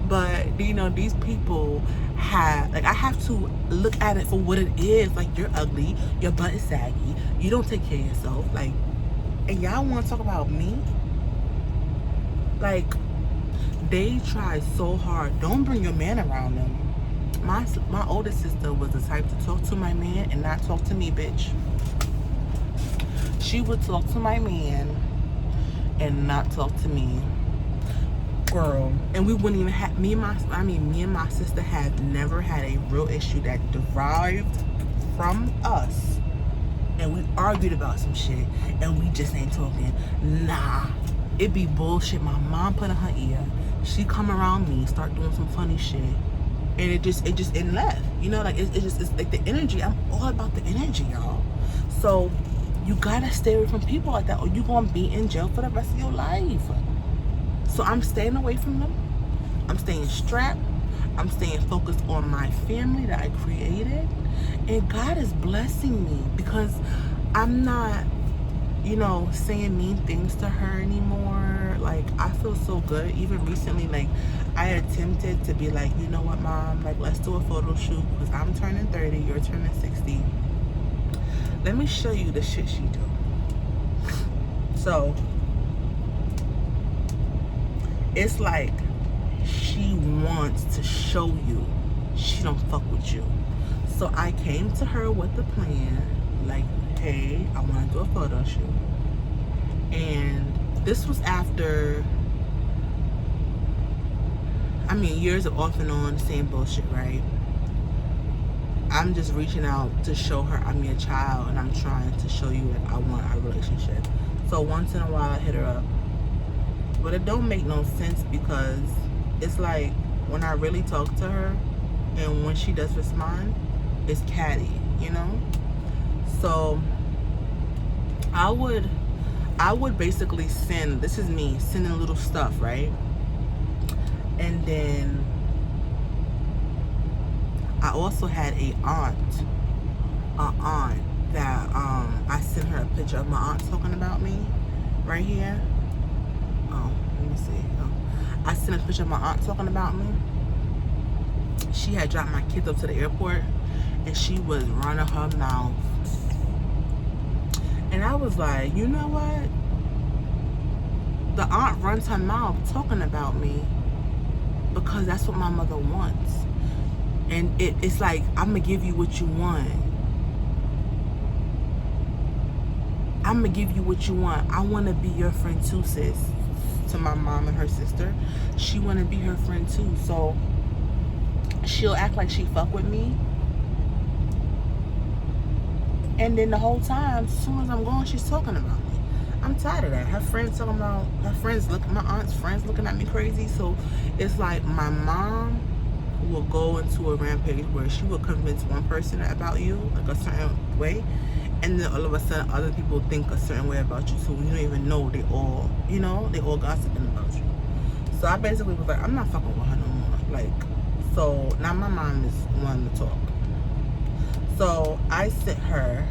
But, you know, these people have, like, I have to look at it for what it is. Like, you're ugly, your butt is saggy, you don't take care of yourself. Like, and y'all want to talk about me? Like, they try so hard. Don't bring your man around them. My older sister was the type to talk to my man and not talk to me, bitch. She would talk to my man and not talk to me, girl. And we wouldn't even have, me and my sister have never had a real issue that derived from us, and we argued about some shit and we just ain't talking. Nah, it be bullshit my mom put in her ear. She come around me, start doing some funny shit, and it left. You know, like, it's like the energy. I'm all about the energy, y'all. So you gotta stay away from people like that, or you gonna be in jail for the rest of your life. So I'm staying away from them. I'm staying strapped. I'm staying focused on my family that I created. And God is blessing me because I'm not, you know, saying mean things to her anymore. Like, I feel so good. Even recently, like, I attempted to be like, you know what, Mom? Like, let's do a photo shoot because I'm turning 30, you're turning 60. Let me show you the shit she do. So, it's like she wants to show you she don't fuck with you. So I came to her with the plan, like, hey, I want to do a photo shoot. And this was after, years of off and on, the same bullshit, right? I'm just reaching out to show her I'm your child, and I'm trying to show you that I want our relationship. So once in a while I hit her up. But it don't make no sense because it's like when I really talk to her and when she does respond, it's catty, you know? So I would basically send, this is me sending little stuff, right? And then I also had an aunt that I sent her a picture of my aunt talking about me right here. Oh, let me see. Oh. I sent a picture of my aunt talking about me. She had dropped my kids up to the airport and she was running her mouth. And I was like, you know what? The aunt runs her mouth talking about me because that's what my mother wants. And it's like, I'm gonna give you what you want. I'm gonna give you what you want. I want to be your friend too, sis. To my mom and her sister, she want to be her friend too. So she'll act like she fuck with me, and then the whole time, as soon as I'm going, she's talking about me. I'm tired of that. Her friends talking about, my aunt's friends looking at me crazy. So it's like my mom will go into a rampage where she will convince one person about you, like a certain way, and then all of a sudden other people think a certain way about you, so you don't even know they all, they all gossiping about you. So I basically was like, I'm not fucking with her no more. Like, so now my mom is wanting to talk. So I sent her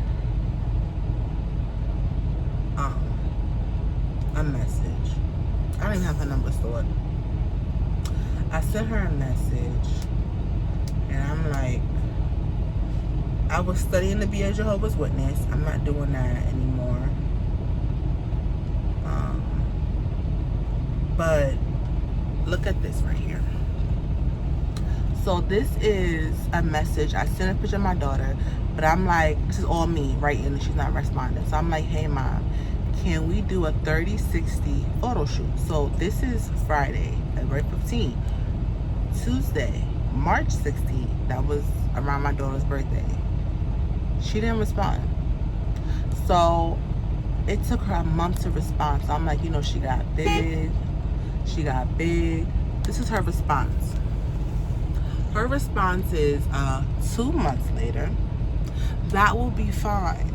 a message. I don't even have her number stored. I sent her a message, and I'm like, I was studying to be a Jehovah's Witness. I'm not doing that anymore. But look at this right here. So this is a message. I sent a picture of my daughter, but I'm like, this is all me writing, and she's not responding. So I'm like, hey mom, can we do a 30-60 photo shoot? So this is Friday, February 15th. Tuesday, March 16th, that was around my daughter's birthday. She didn't respond. So it took her a month to respond. So I'm like, she got big. She got big. This is her response. Her response is 2 months later. That will be fine.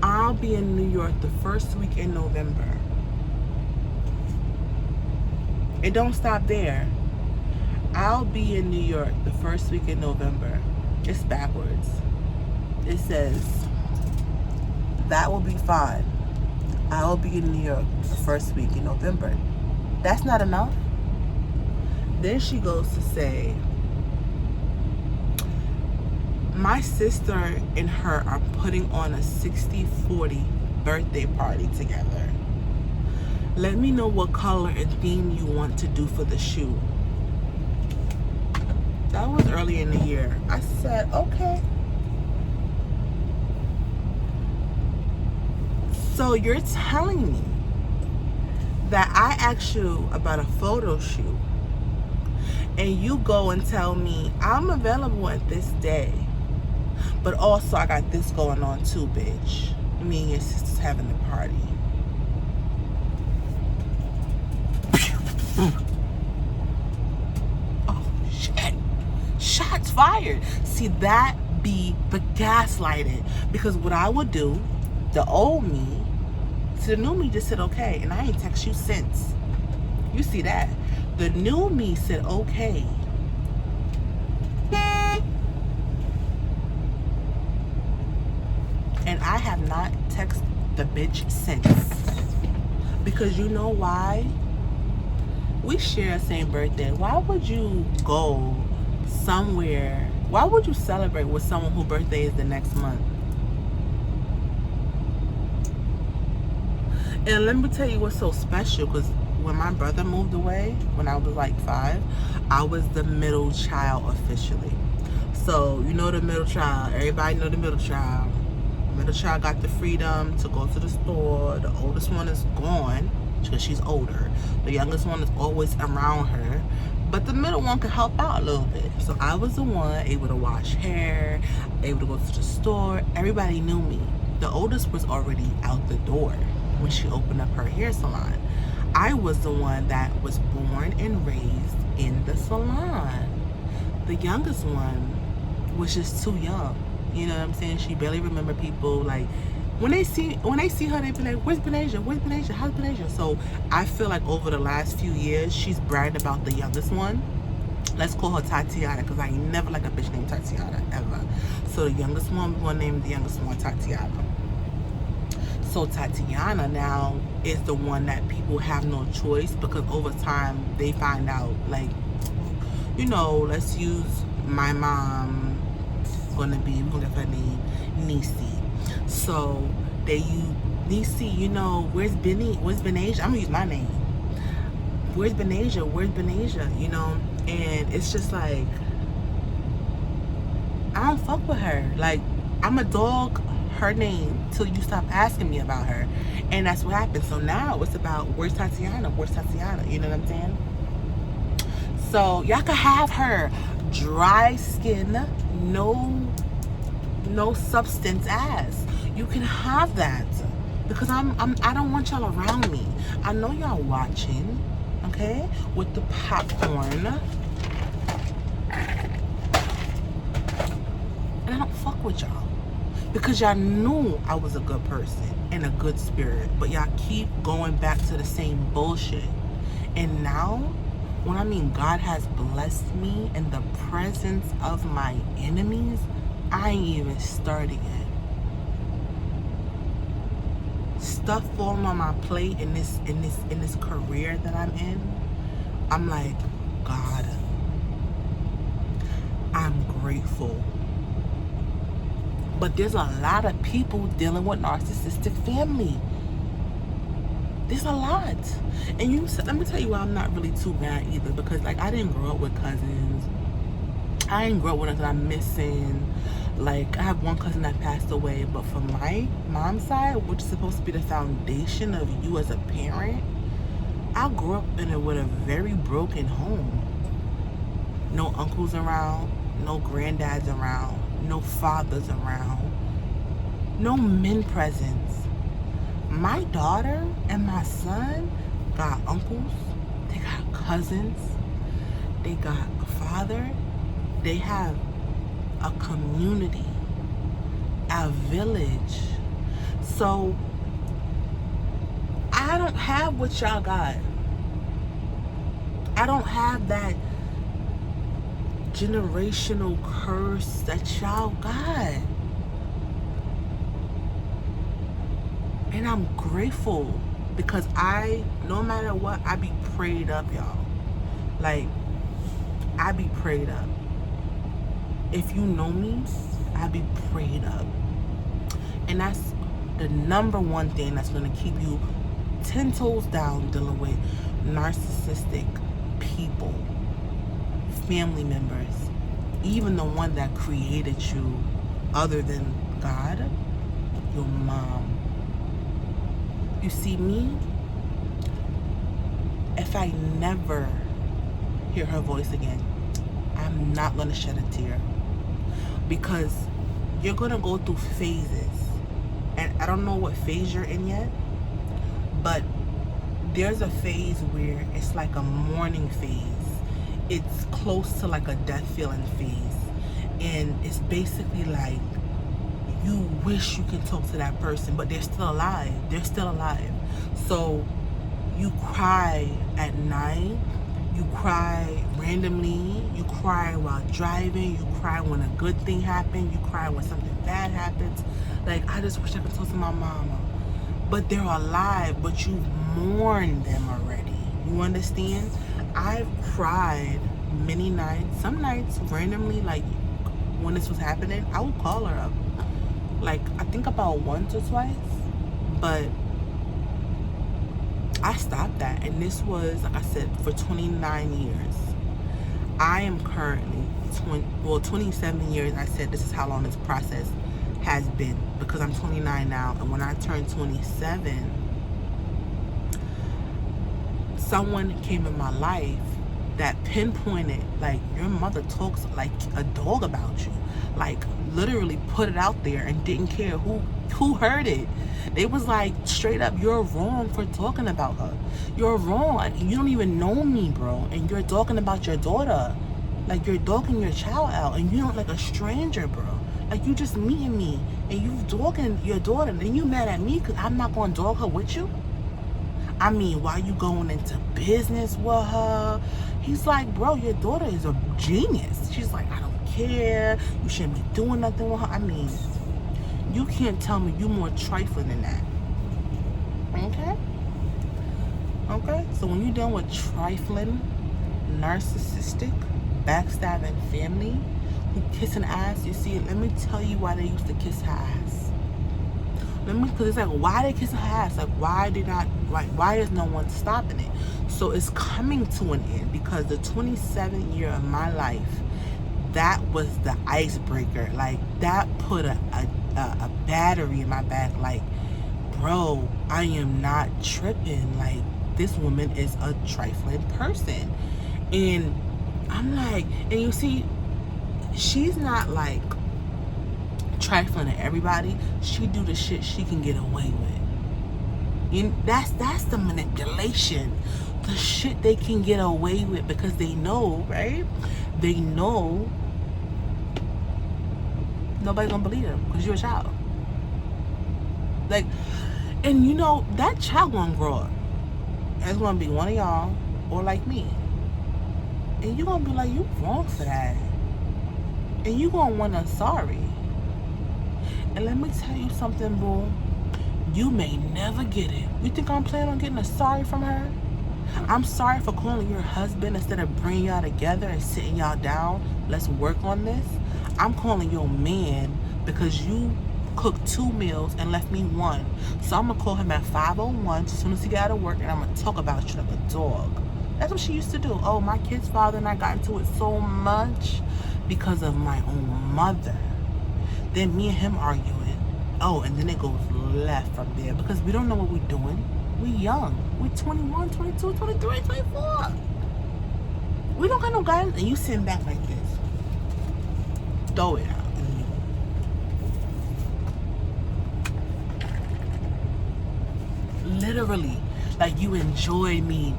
I'll be in New York the first week in November. It don't stop there. I'll be in New York the first week in November. It's backwards. It says, that will be fine. I'll be in New York the first week in November. That's not enough. Then she goes to say, my sister and her are putting on a 60-40 birthday party together. Let me know what color and theme you want to do for the shoot. That was early in the year. I said, okay. So you're telling me that I asked you about a photo shoot, and you go and tell me I'm available at this day, but also I got this going on too, bitch. Me and your sister's having a party. Oh shit. Shots fired. See, that be the gaslighting. Because what I would do, the old me, so the new me just said okay, and I ain't text you since. You see that? The new me said okay. And I have not texted the bitch since. Because you know why? We share the same birthday. Why would you go somewhere? Why would you celebrate with someone whose birthday is the next month? And let me tell you what's so special, because when my brother moved away, when I was like 5, I was the middle child officially. So, the middle child. Everybody know the middle child. The middle child got the freedom to go to the store. The oldest one is gone because she's older. The youngest one is always around her. But the middle one could help out a little bit. So I was the one able to wash hair, able to go to the store. Everybody knew me. The oldest was already out the door when she opened up her hair salon. I was the one that was born and raised in the salon. The youngest one was just too young. You know what I'm saying? She barely remember people. Like, when they see her, they be like, where's Benasia? Where's Benasia? How's Benasia? So I feel like over the last few years, she's bragged about the youngest one. Let's call her Tatiana, because I ain't never like a bitch named Tatiana, ever. So the youngest one, we're gonna name the youngest one Tatiana. So Tatiana now is the one that people have no choice, because over time they find out, like, let's use my mom, we're gonna give her name Nisi. So they use Nisi, where's Benasia? I'm gonna use my name. Where's Benasia? And it's just like, I don't fuck with her. Like, I'm a dog her name till you stop asking me about her. And that's what happened. So now it's about, where's Tatiana? Where's Tatiana? You know what I'm saying? So y'all can have her dry skin, no substance ass. You can have that, because I don't want y'all around me. I know y'all watching, okay, with the popcorn, and I don't fuck with y'all because y'all knew I was a good person and a good spirit, but y'all keep going back to the same bullshit. And now, when I mean God has blessed me in the presence of my enemies, I ain't even started yet. Stuff falling on my plate in this career that I'm in. I'm like, God, I'm grateful. But there's a lot of people dealing with narcissistic family. There's a lot. And let me tell you why I'm not really too mad either, because like I didn't grow up with cousins. I didn't grow up with them that I'm missing. Like, I have one cousin that passed away, but from my mom's side, which is supposed to be the foundation of you as a parent, I grew up with a very broken home. No uncles around, no granddads around, no fathers around, no men presence. My daughter and my son got uncles, they got cousins, they got a father, they have a community, a village. So I don't have what y'all got. I don't have that generational curse that y'all got. And I'm grateful, because no matter what, I be prayed up, y'all. Like, I be prayed up. If you know me, I be prayed up. And that's the number one thing that's going to keep you 10 toes down dealing with narcissistic people, family members, even the one that created you other than God, your mom. You see me, if I never hear her voice again, I'm not going to shed a tear, because you're going to go through phases. And I don't know what phase you're in yet, but there's a phase where it's like a mourning phase. It's close to like a death feeling phase. And it's basically like you wish you could talk to that person, but they're still alive. They're still alive. So you cry at night. You cry randomly. You cry while driving. You cry when a good thing happens. You cry when something bad happens. Like, I just wish I could talk to my mama. But they're alive, but you mourn them already. You understand? I've cried many nights. Some nights, randomly, like, when this was happening, I would call her up. Like, I think about once or twice. But I stopped that. And this was, like I said, for 29 years. I am currently 27 years. I said this is how long this process has been, because I'm 29 now. And when I turned 27, someone came in my life that pinpointed, like, your mother talks like a dog about you. Like, literally put it out there and didn't care who heard it. They was like, straight up, you're wrong for talking about her. You're wrong. Like, you don't even know me, bro, and you're talking about your daughter. Like, you're dogging your child out, and you don't, like, a stranger, bro. Like, you just meeting me, and you dogging your daughter, and then you mad at me because I'm not going to dog her with you? I mean, why you going into business with her? He's like, bro, your daughter is a genius. She's like, I don't care. You shouldn't be doing nothing with her. I mean, you can't tell me you more trifling than that. Okay? Okay? So when you're dealing with trifling, narcissistic, backstabbing family who kissing ass, you see, let me tell you why they used to kiss her ass. Because it's like, why they kissing her ass? Like, why is no one stopping it? So it's coming to an end, because the 27 year of my life, that was the icebreaker. Like, that put a a battery in my back. Like, bro, I am not tripping. Like, this woman is a trifling person. And I'm like, and you see, she's not like trifling to everybody. She do the shit she can get away with. And that's the manipulation. The shit they can get away with because they know, right? They know nobody's gonna believe them because you're a child. Like, and you know, that child gonna grow up. It's gonna be one of y'all or like me. And you're gonna be like, you wrong for that. And you gonna want a sorry. And let me tell you something, boo. You may never get it. You think I'm planning on getting a sorry from her? I'm sorry for calling your husband instead of bringing y'all together and sitting y'all down. Let's work on this. I'm calling your man because you cooked 2 meals and left me 1. So I'm gonna call him at 5:01 as soon as he got out of work, and I'm gonna talk about you like a dog. That's what she used to do. Oh, my kid's father and I got into it so much because of my own mother. Then me and him arguing. Oh, and then it goes left from there because we don't know what we're doing. We young. We 21, 22, 23, 24. We don't got no guidance. And you sitting back like this. Throw it out. Literally. Like, you enjoy me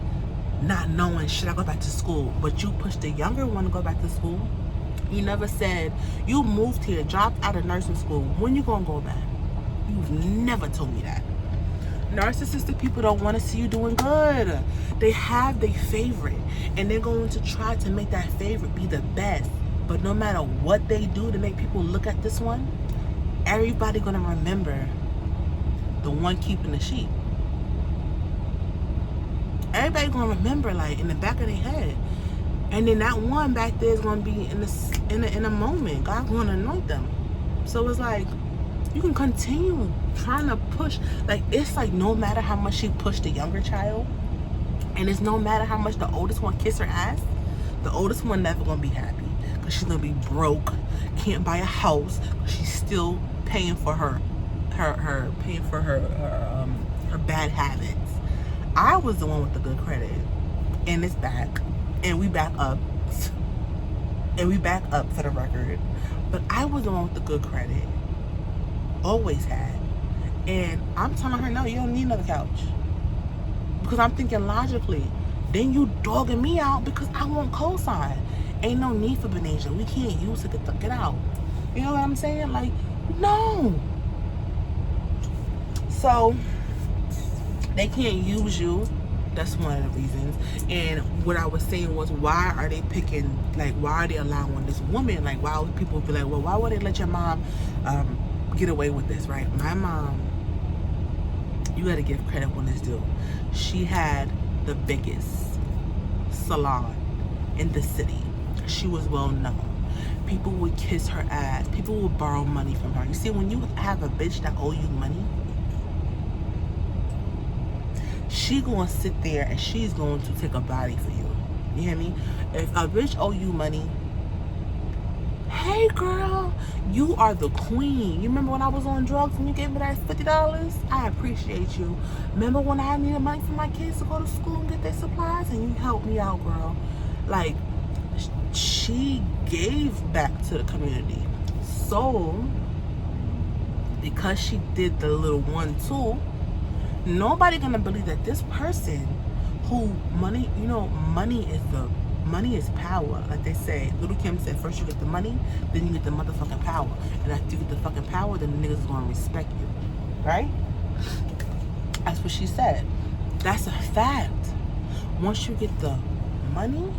not knowing should I go back to school. But you pushed the younger one to go back to school. You never said, you moved here, dropped out of nursing school. When you gonna go back? You've never told me that. Narcissistic people don't want to see you doing good. They have their favorite, and they're going to try to make that favorite be the best. But no matter what they do to make people look at this one, everybody gonna remember the one keeping the sheep. Everybody gonna remember, like, in the back of their head. And then that one back there is gonna be in a moment. God's gonna anoint them. So it's like, you can continue trying to push. Like, it's like no matter how much she pushed the younger child, and it's no matter how much the oldest one kiss her ass, the oldest one never gonna be happy because she's gonna be broke, can't buy a house, she's still paying for her bad habits. I was the one with the good credit, and it's back, and we back up, for the record. But I was the one with the good credit. Always had. And I'm telling her, no, you don't need another couch. Because I'm thinking logically. Then you dogging me out because I want cosign. Ain't no need for Benasia. We can't use it to get out. You know what I'm saying? Like, no. So, they can't use you. That's one of the reasons. And what I was saying was, why are they picking, like, why are they allowing this woman? Like, why would people be like, well, why would they let your mom get away with this, right? My mom, you gotta give credit when it's due. She had the biggest salon in the city. She was well known. People would kiss her ass. People would borrow money from her. You see, when you have a bitch that owe you money, she gonna sit there and she's going to take a body for you. You hear me? If a bitch owe you money, hey girl, you are the queen. You remember when I was on drugs and you gave me that $50? I appreciate you. Remember when I needed money for my kids to go to school and get their supplies and you helped me out, girl? Like, she gave back to the community. So, because she did the little 1-2, nobody gonna believe that this person who money, you know, money is power. Like they say, Little Kim said, first you get the money, then you get the motherfucking power. And after you get the fucking power, then the niggas is gonna respect you. Right? That's what she said. That's a fact. Once you get the money,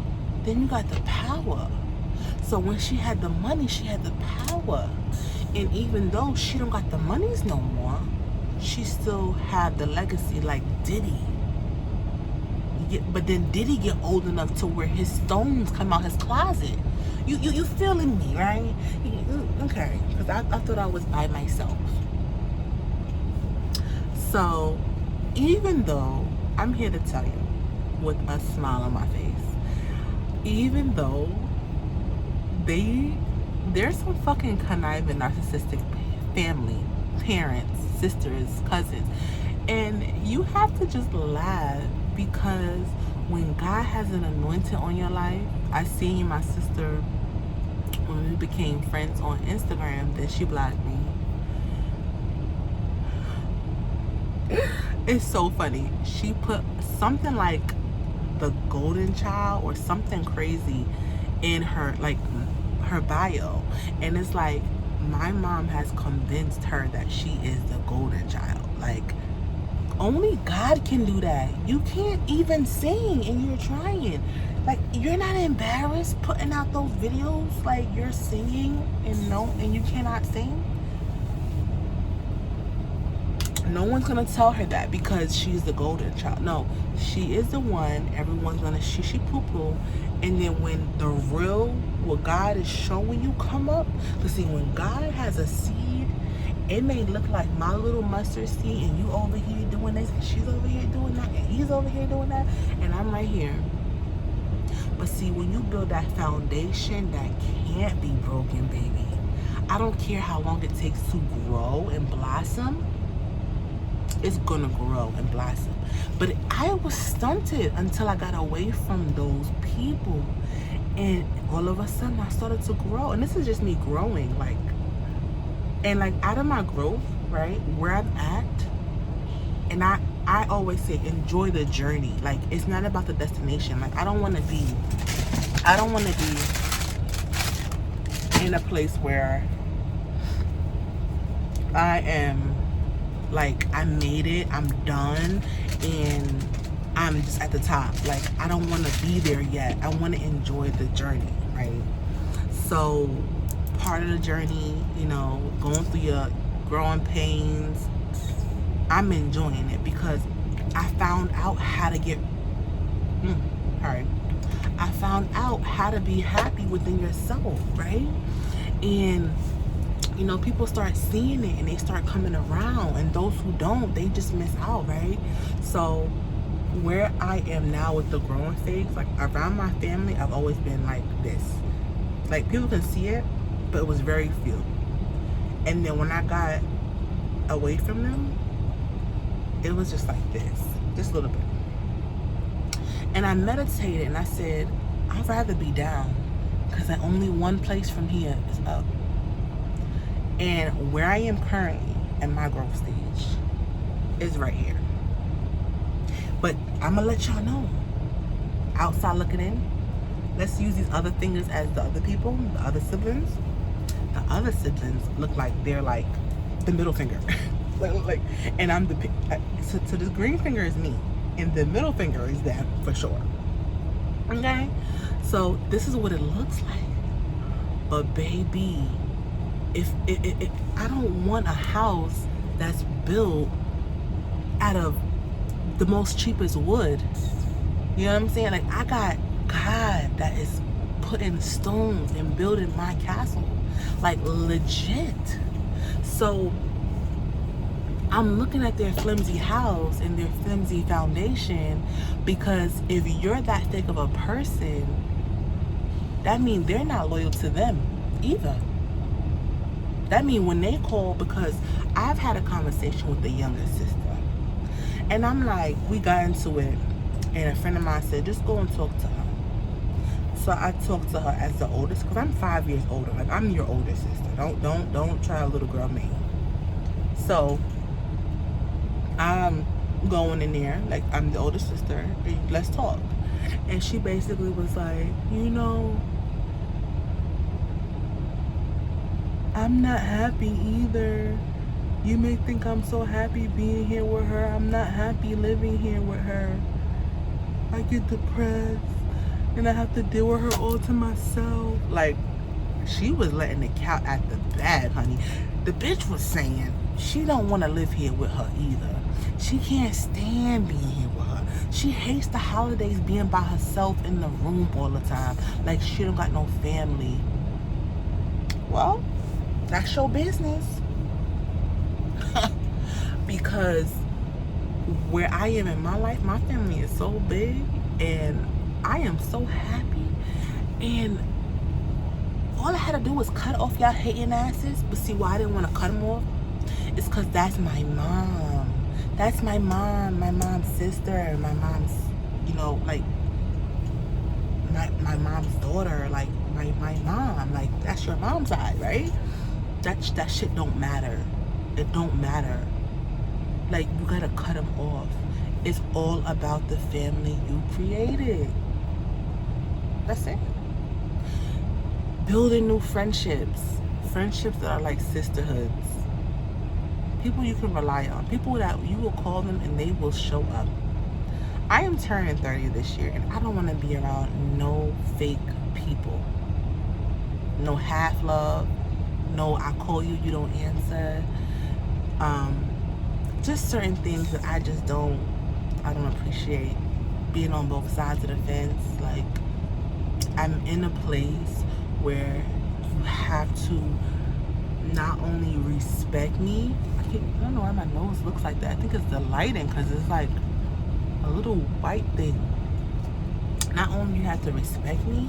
then you got the power. So when she had the money, she had the power. And even though she don't got the monies no more, she still had the legacy like Diddy. But then Diddy get old enough to where his stones come out his closet. You feeling me, right? Okay, because I thought I was by myself. So even though I'm here to tell you with a smile on my face, even though there's some fucking conniving narcissistic family, parents, sisters, cousins. And you have to just laugh, because when God has an anointing on your life, I seen my sister when we became friends on Instagram, then she blocked me. It's so funny. She put something like the golden child or something crazy in her, like, her bio, and it's like, my mom has convinced her that she is the golden child. Like, only God can do that. You can't even sing and you're trying. Like, you're not embarrassed putting out those videos like you're singing and you cannot sing? No one's gonna tell her that because she's the golden child. No, she is the one everyone's gonna she poo poo. And then when the real, what God is showing you come up, to see, when God has a seed, it may look like my little mustard seed, and you over here doing this, and she's over here doing that, and he's over here doing that, and I'm right here. But see, when you build that foundation that can't be broken, baby, I don't care how long it takes to grow and blossom, it's gonna grow and blossom. But I was stunted until I got away from those people, and all of a sudden I started to grow. And this is just me growing, like, and like, out of my growth, right, where I'm at, and I always say, enjoy the journey. Like, it's not about the destination. Like, I don't want to be in a place where I am like, I made it, I'm done, and I'm just at the top. Like, I don't want to be there yet. I want to enjoy the journey, right? So part of the journey, you know, going through your growing pains, I'm enjoying it, because I found out how to get I found out how to be happy within yourself, right? And you know, people start seeing it and they start coming around, and those who don't, they just miss out, right? So where I am now with the growing phase, like, around my family, I've always been like this. Like, people can see it, but it was very few. And then when I got away from them, it was just like this, just a little bit. And I meditated and I said, I'd rather be down, because only one place from here is up. And where I am currently in my growth stage is right here. But I'm gonna let y'all know, outside looking in, let's use these other fingers as the other people, the other siblings. The other siblings look like they're like the middle finger. like, and I'm the, so this green finger is me, and the middle finger is them for sure. Okay? So this is what it looks like. But baby, if I don't want a house that's built out of the most cheapest wood. You know what I'm saying? Like, I got God that is putting stones and building my castle, like, legit. So I'm looking at their flimsy house and their flimsy foundation, because if you're that thick of a person, that means they're not loyal to them either. That means when they call, because I've had a conversation with the younger sister, and I'm like, we got into it, and a friend of mine said, just go and talk to her. So I talked to her as the oldest, because I'm 5 years older. Like, I'm your older sister. Don't try a little girl me. So I'm going in there, like, I'm the older sister, let's talk. And she basically was like, you know, I'm not happy either. You may think I'm so happy being here with her. I'm not happy living here with her. I get depressed and I have to deal with her all to myself. Like, she was letting the cat at the bag, honey. The bitch was saying she don't want to live here with her either. She can't stand being here with her. She hates the holidays, being by herself in the room all the time. Like, she don't got no family. Well, that's your business. Because where I am in my life, my family is so big and I am so happy. And all I had to do was cut off y'all hating asses. But see why I didn't want to cut them off? It's because that's my mom. That's my mom, my mom's sister, my mom's, you know, like, my mom's daughter, like, my mom. Like, that's your mom's side, right? That shit don't matter. It don't matter. Like, you gotta cut them off. It's all about the family you created. That's it. Building new friendships. Friendships that are like sisterhoods. People you can rely on. People that you will call them and they will show up. I am turning 30 this year, and I don't want to be around no fake people. No half love. No, I call you, you don't answer. Just certain things that I don't appreciate. Being on both sides of the fence. Like, I'm in a place where you have to not only respect me. I don't know why my nose looks like that. I think it's the lighting, because it's like a little white thing. Not only you have to respect me,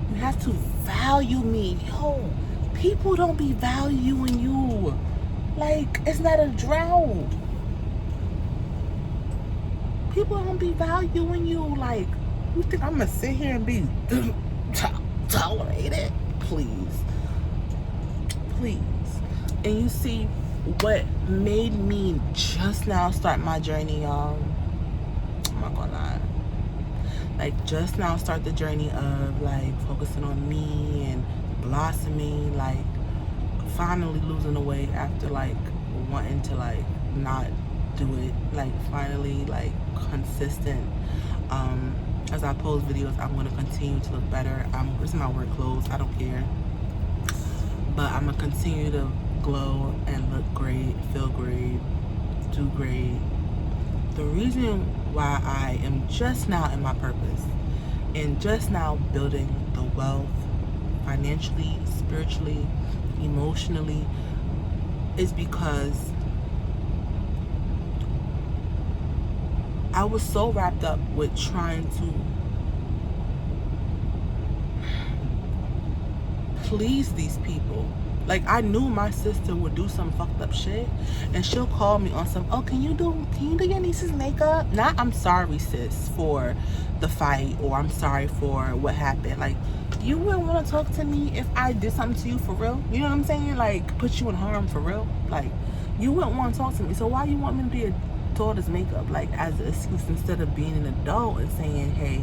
you have to value me. Yo, people don't be valuing you. Like, it's not a drought. People don't be valuing you. Like, you think I'm gonna sit here and be tolerated? Please. And you see what made me just now start my journey, y'all. I'm not gonna lie. Like, just now start the journey of, like, focusing on me and blossoming, like, finally losing the weight after, like, wanting to, like, not do it. Like, finally, like, consistent. As I post videos, I'm gonna continue to look better. This is my work clothes, I don't care. But I'm gonna continue to glow and look great, feel great, do great. The reason why I am just now in my purpose and just now building the wealth financially, spiritually, emotionally is because I was so wrapped up with trying to please these people. Like, I knew my sister would do some fucked up shit, and she'll call me on some, oh, can you do your niece's makeup? Not, I'm sorry, sis, for the fight, or I'm sorry for what happened. Like, you wouldn't want to talk to me if I did something to you for real. You know what I'm saying? Like, put you in harm for real. Like, you wouldn't want to talk to me. So why you want me to be a daughter's makeup, like, as an excuse, instead of being an adult and saying, hey,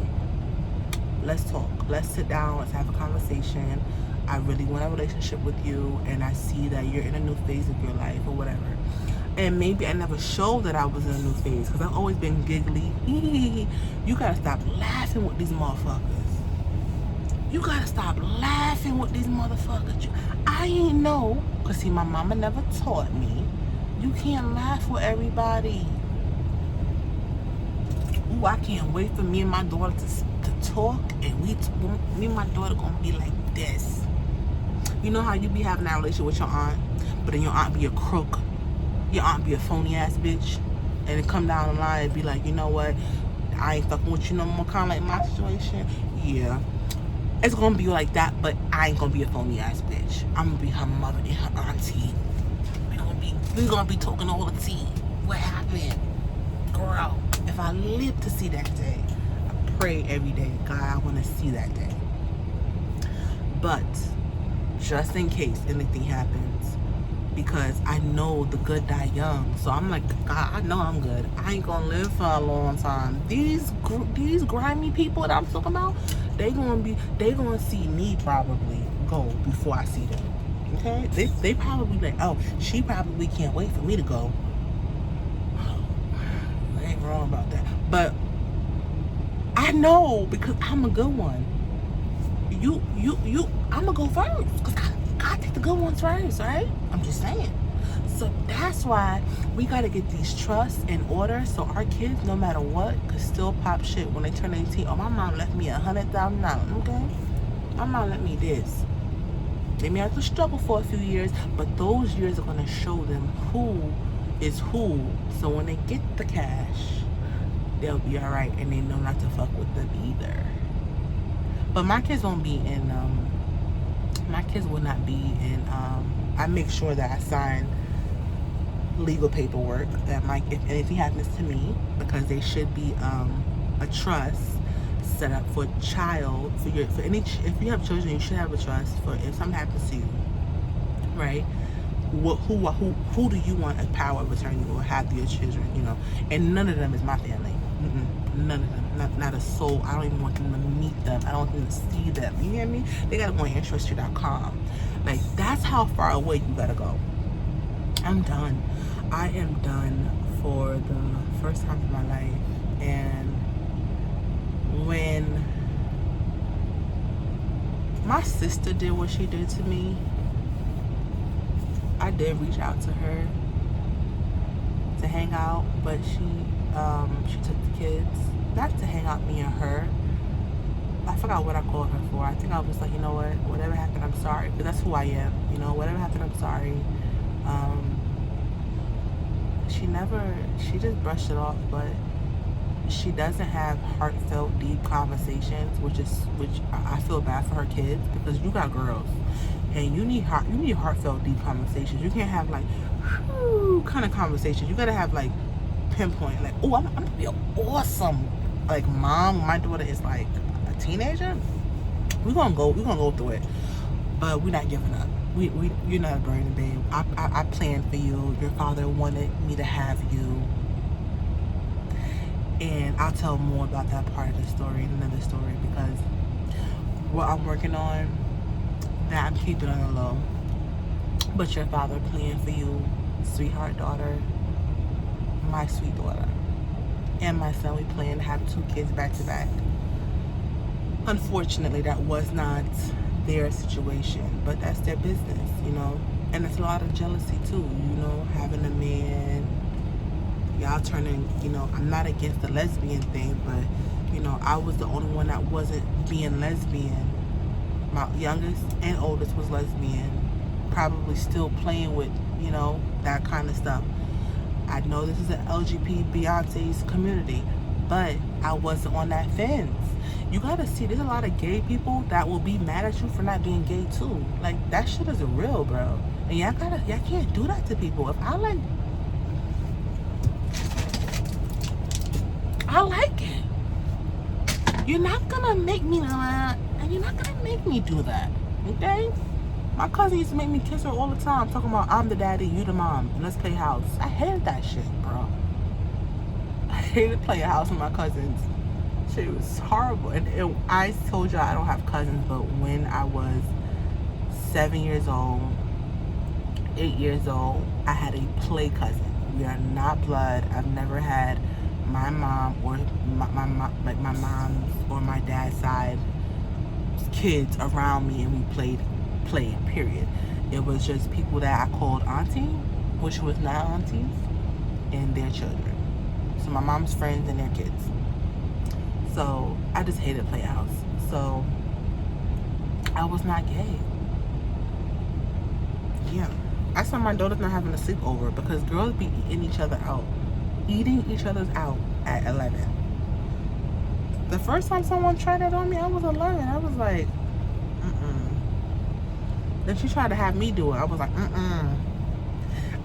let's talk, let's sit down, let's have a conversation. I really want a relationship with you, and I see that you're in a new phase of your life or whatever. And maybe I never showed that I was in a new phase, because I've always been giggly. You gotta stop laughing with these motherfuckers. You gotta stop laughing with these motherfuckers. I ain't know, because see, my mama never taught me. You can't laugh with everybody. Ooh, I can't wait for me and my daughter to talk, and me and my daughter gonna be like this. You know how you be having that relationship with your aunt, but then your aunt be a crook, your aunt be a phony ass bitch, and it come down the line and be like, you know what, I ain't fucking with you no more, kind of like my situation. Yeah, it's gonna be like that, but I ain't gonna be a phony ass bitch. I'm gonna be her mother and her auntie. We gonna be talking all the tea. What happened, girl? If I live to see that day, I pray every day, God, I want to see that day. But just in case anything happens, because I know the good die young, so I'm like, God, I know I'm good. I ain't gonna live for a long time. These grimy people that I'm talking about, they gonna see me probably go before I see them. Okay, they probably like, oh, she probably can't wait for me to go. I ain't wrong about that, but I know, because I'm a good one. I'm gonna go first, because I take the good ones first, right? I'm just saying. So that's why we gotta get these trusts in order, so our kids, no matter what, could still pop shit when they turn 18. Oh, my mom left me $100,000. Okay, my mom left me this. They may have to struggle for a few years, but those years are gonna show them who is who. So when they get the cash, they'll be all right, and they know not to fuck with them either. But my kids won't be in my kids will not be in. I make sure that I sign legal paperwork that might, if anything happens to me, because there should be a trust set up for child for any, if you have children, you should have a trust for if something happens to you, right? Who do you want as power of attorney or have your children, and none of them is my family. None of them, not a soul. I don't even want them to meet them. I don't want them to see them. You hear me? They gotta go on ancestry.com. Like, that's how far away you gotta go. I'm done. I am done for the first time in my life. And when my sister did what she did to me, I did reach out to her to hang out, but she took the kids, not to hang out, me and her. I forgot what I called her for. I think I was like, you know what, whatever happened, I'm sorry, but that's who I am, whatever happened, I'm sorry. She just brushed it off, but she doesn't have heartfelt, deep conversations, which I feel bad for her kids, because you got girls, and you need heartfelt, deep conversations. You can't have like kind of conversations. You gotta have like pinpoint, like, oh, I'm gonna be an awesome like mom. My daughter is like a teenager. We're gonna go through it, but we're not giving up. You're not a burden, babe. I planned for you. Your father wanted me to have you. And I'll tell more about that part of the story in another story, because what I'm working on, that I'm keeping on the low. But your father planned for you, sweetheart daughter, my sweet daughter, and my son. We plan to have 2 kids back to back. Unfortunately, that was not their situation, but that's their business, and it's a lot of jealousy too, having a man, y'all turning, I'm not against the lesbian thing, but I was the only one that wasn't being lesbian. My youngest and oldest was lesbian, probably still playing with, that kind of stuff. I know this is an LGBT Beyonce's community, but I wasn't on that fence. You gotta see, there's a lot of gay people that will be mad at you for not being gay too. Like, that shit is real, bro. And y'all can't do that to people. If I like it. You're not gonna make me and you're not gonna make me do that. Okay? My cousin used to make me kiss her all the time, talking about I'm the daddy, you the mom, and let's play house. I hated that shit, bro. I hated playing house with my cousins. Shit was horrible. And I told y'all I don't have cousins, but when I was 7 years old, 8 years old, I had a play cousin. We are not blood. I've never had my mom or my mom's or my dad's side kids around me and we played, period. It was just people that I called auntie, which was not aunties, and their children. So my mom's friends and their kids. So I just hated playhouse. So I was not gay. Yeah. I saw my daughter's not having a sleepover because girls be eating each other out. Eating each other's out at 11. The first time someone tried that on me, I was 11. I was like, Then she tried to have me do it. I was like,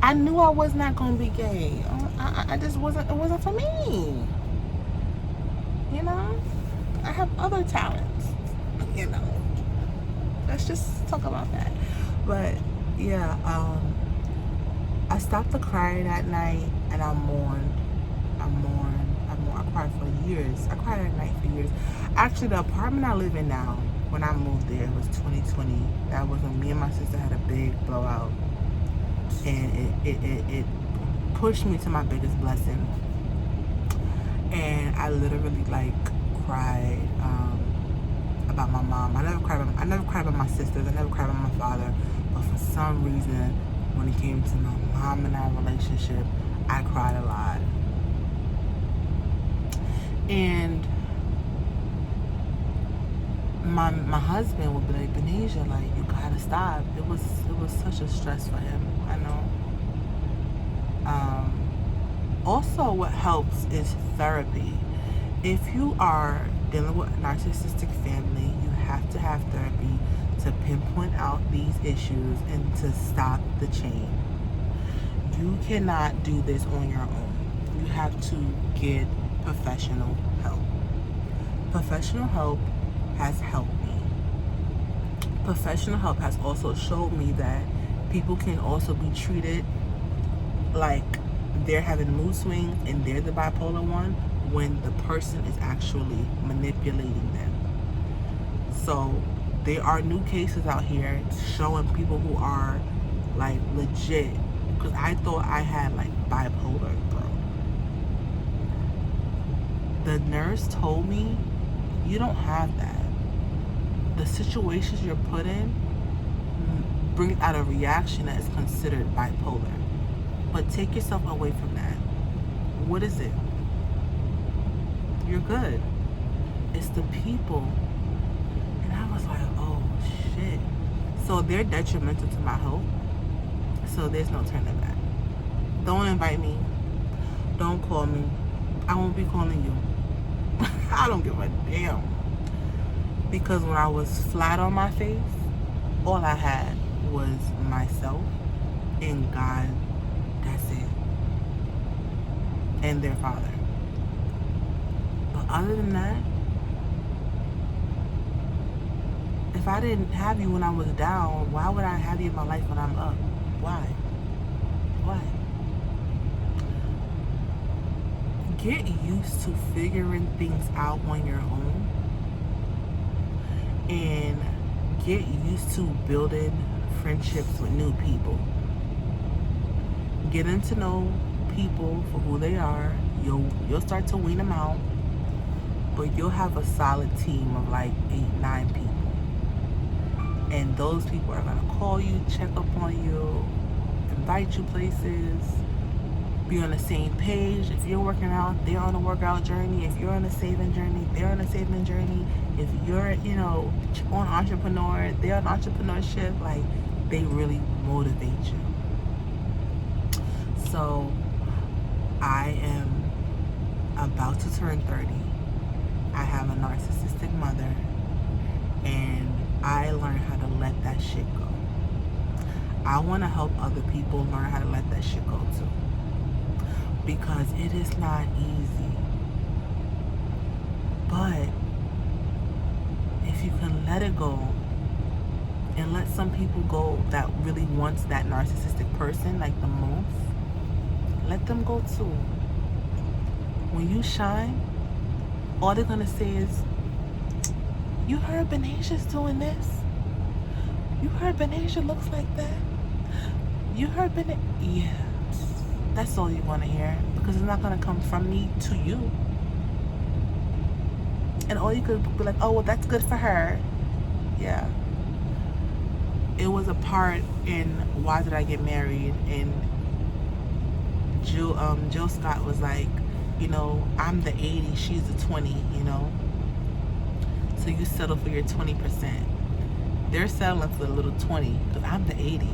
I knew I was not going to be gay. I just wasn't, it wasn't for me. I have other talents, Let's just talk about that. But, yeah, I stopped to cry that night, and I mourned. I cried for years. I cried at night for years. Actually, the apartment I live in now, when I moved there, it was 2020. That was when me and my sister had a big blowout. And it pushed me to my biggest blessing. And I literally, cried about my mom. I never cried about my sisters. I never cried about my father. But for some reason, when it came to my mom and our relationship, I cried a lot. And my husband would be like, Benesia, you gotta stop. It was such a stress for him. I know. Also, what helps is therapy. If you are dealing with a narcissistic family, you have to have therapy to pinpoint out these issues and to stop the chain. You cannot do this on your own. You have to get professional help. Professional help has helped me. Professional help has also showed me that people can also be treated like they're having mood swings and they're the bipolar one when the person is actually manipulating them. So there are new cases out here showing people who are like legit, because I thought I had like bipolar, bro. The nurse told me you don't have that. The situations you're put in bring out a reaction that is considered bipolar. But take yourself away from that. What is it? You're good. It's the people. And I was like, oh shit. So they're detrimental to my health. So there's no turning back. Don't invite me. Don't call me. I won't be calling you. I don't give a damn. Because when I was flat on my face, all I had was myself and God. That's it. And their father. But other than that, if I didn't have you when I was down, why would I have you in my life when I'm up? Why? Get used to figuring things out on your own. And get used to building friendships with new people. Getting to know people for who they are. You'll start to wean them out, but you'll have a solid team of like 8, 9 people, and those people are gonna call you, check up on you, invite you places, be on the same page. If you're working out, they're on a workout journey. If you're on a saving journey, they're on a saving journey. If you're, on entrepreneur, they're on entrepreneurship. Like, they really motivate you. So I am about to turn 30. I have a narcissistic mother, and I learned how to let that shit go. I want to help other people learn how to let that shit go too, because it is not easy. But if you can let it go and let some people go that really wants that narcissistic person like the most, let them go too. When you shine, all they're gonna say is, you heard Benacia's doing this? You heard Benacia looks like that? You heard Yeah. That's all you want to hear, because it's not going to come from me to you. And all you could be like, oh, well, that's good for her. Yeah. It was a part in Why Did I Get Married? And Jill Scott was like, I'm the 80, she's the 20, So you settle for your 20%. They're settling for the little 20, because I'm the 80.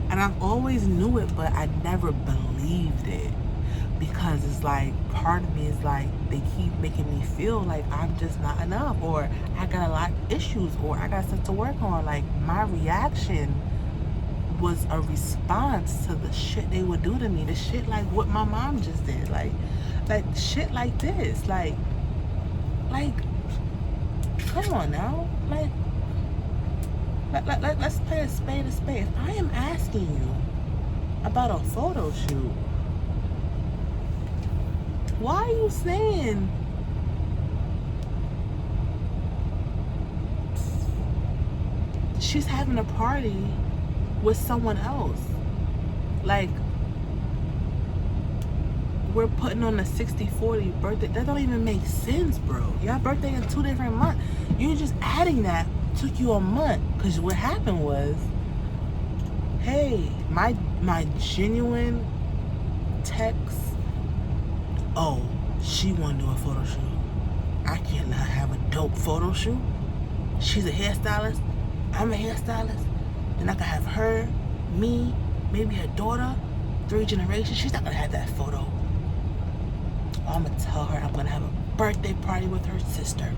And I've always knew it, but I never believed it, because it's like, part of me is like, they keep making me feel like I'm just not enough, or I got a lot of issues, or I got stuff to work on. Like, my reaction was a response to the shit they would do to me. The shit like what my mom just did. Like shit like this. Like, come on now. Let's play a spade a spade. If I am asking you about a photo shoot, why are you saying she's having a party with someone else? Like, we're putting on a 60-40 birthday. That don't even make sense, bro. Y'all birthday in 2 different months. You're just adding that. Took you a month, because what happened was, hey, my genuine text, oh, she want to do a photo shoot. I cannot have a dope photo shoot. She's a hairstylist, I'm a hairstylist, and I can have her, me, maybe her daughter, 3 generations. She's not gonna have that photo. I'm gonna tell her I'm gonna have a birthday party with her sister.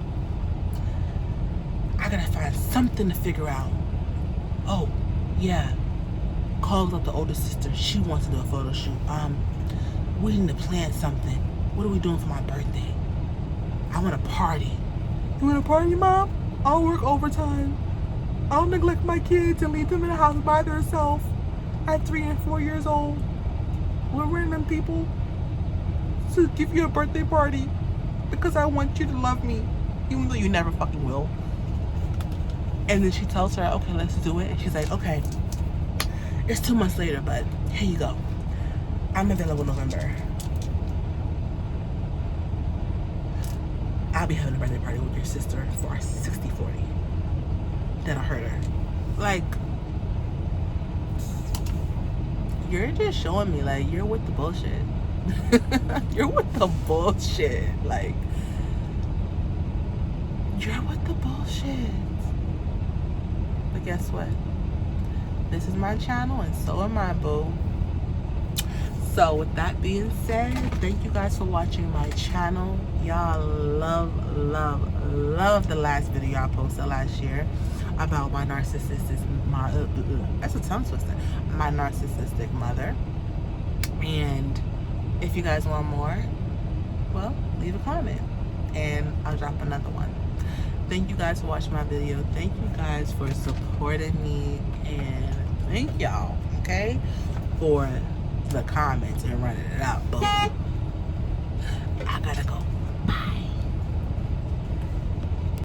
I I gotta find something to figure out. Oh, yeah. Calls up the older sister. She wants to do a photo shoot. We need to plan something. What are we doing for my birthday? I want a party. You want a party, Mom? I'll work overtime. I'll neglect my kids and leave them in the house by themselves at 3 and 4 years old. We're random people to give you a birthday party because I want you to love me, even though you never fucking will. And then she tells her, okay, let's do it. And she's like, okay, it's 2 months later, but here you go. I'm available November. I'll be having a birthday party with your sister for our 60-40. Then I heard her. Like, you're just showing me, like, you're with the bullshit. You're with the bullshit. Like, you're with the bullshit. But guess what? This is my channel and so am I, boo. So with that being said, thank you guys for watching my channel. Y'all love the last video I posted last year about my narcissistic, that's a tongue twister, my narcissistic mother. And if you guys want more, well, leave a comment and I'll drop another one. Thank you guys for watching my video. Thank you guys for supporting me, and thank y'all, okay, for the comments and running it out.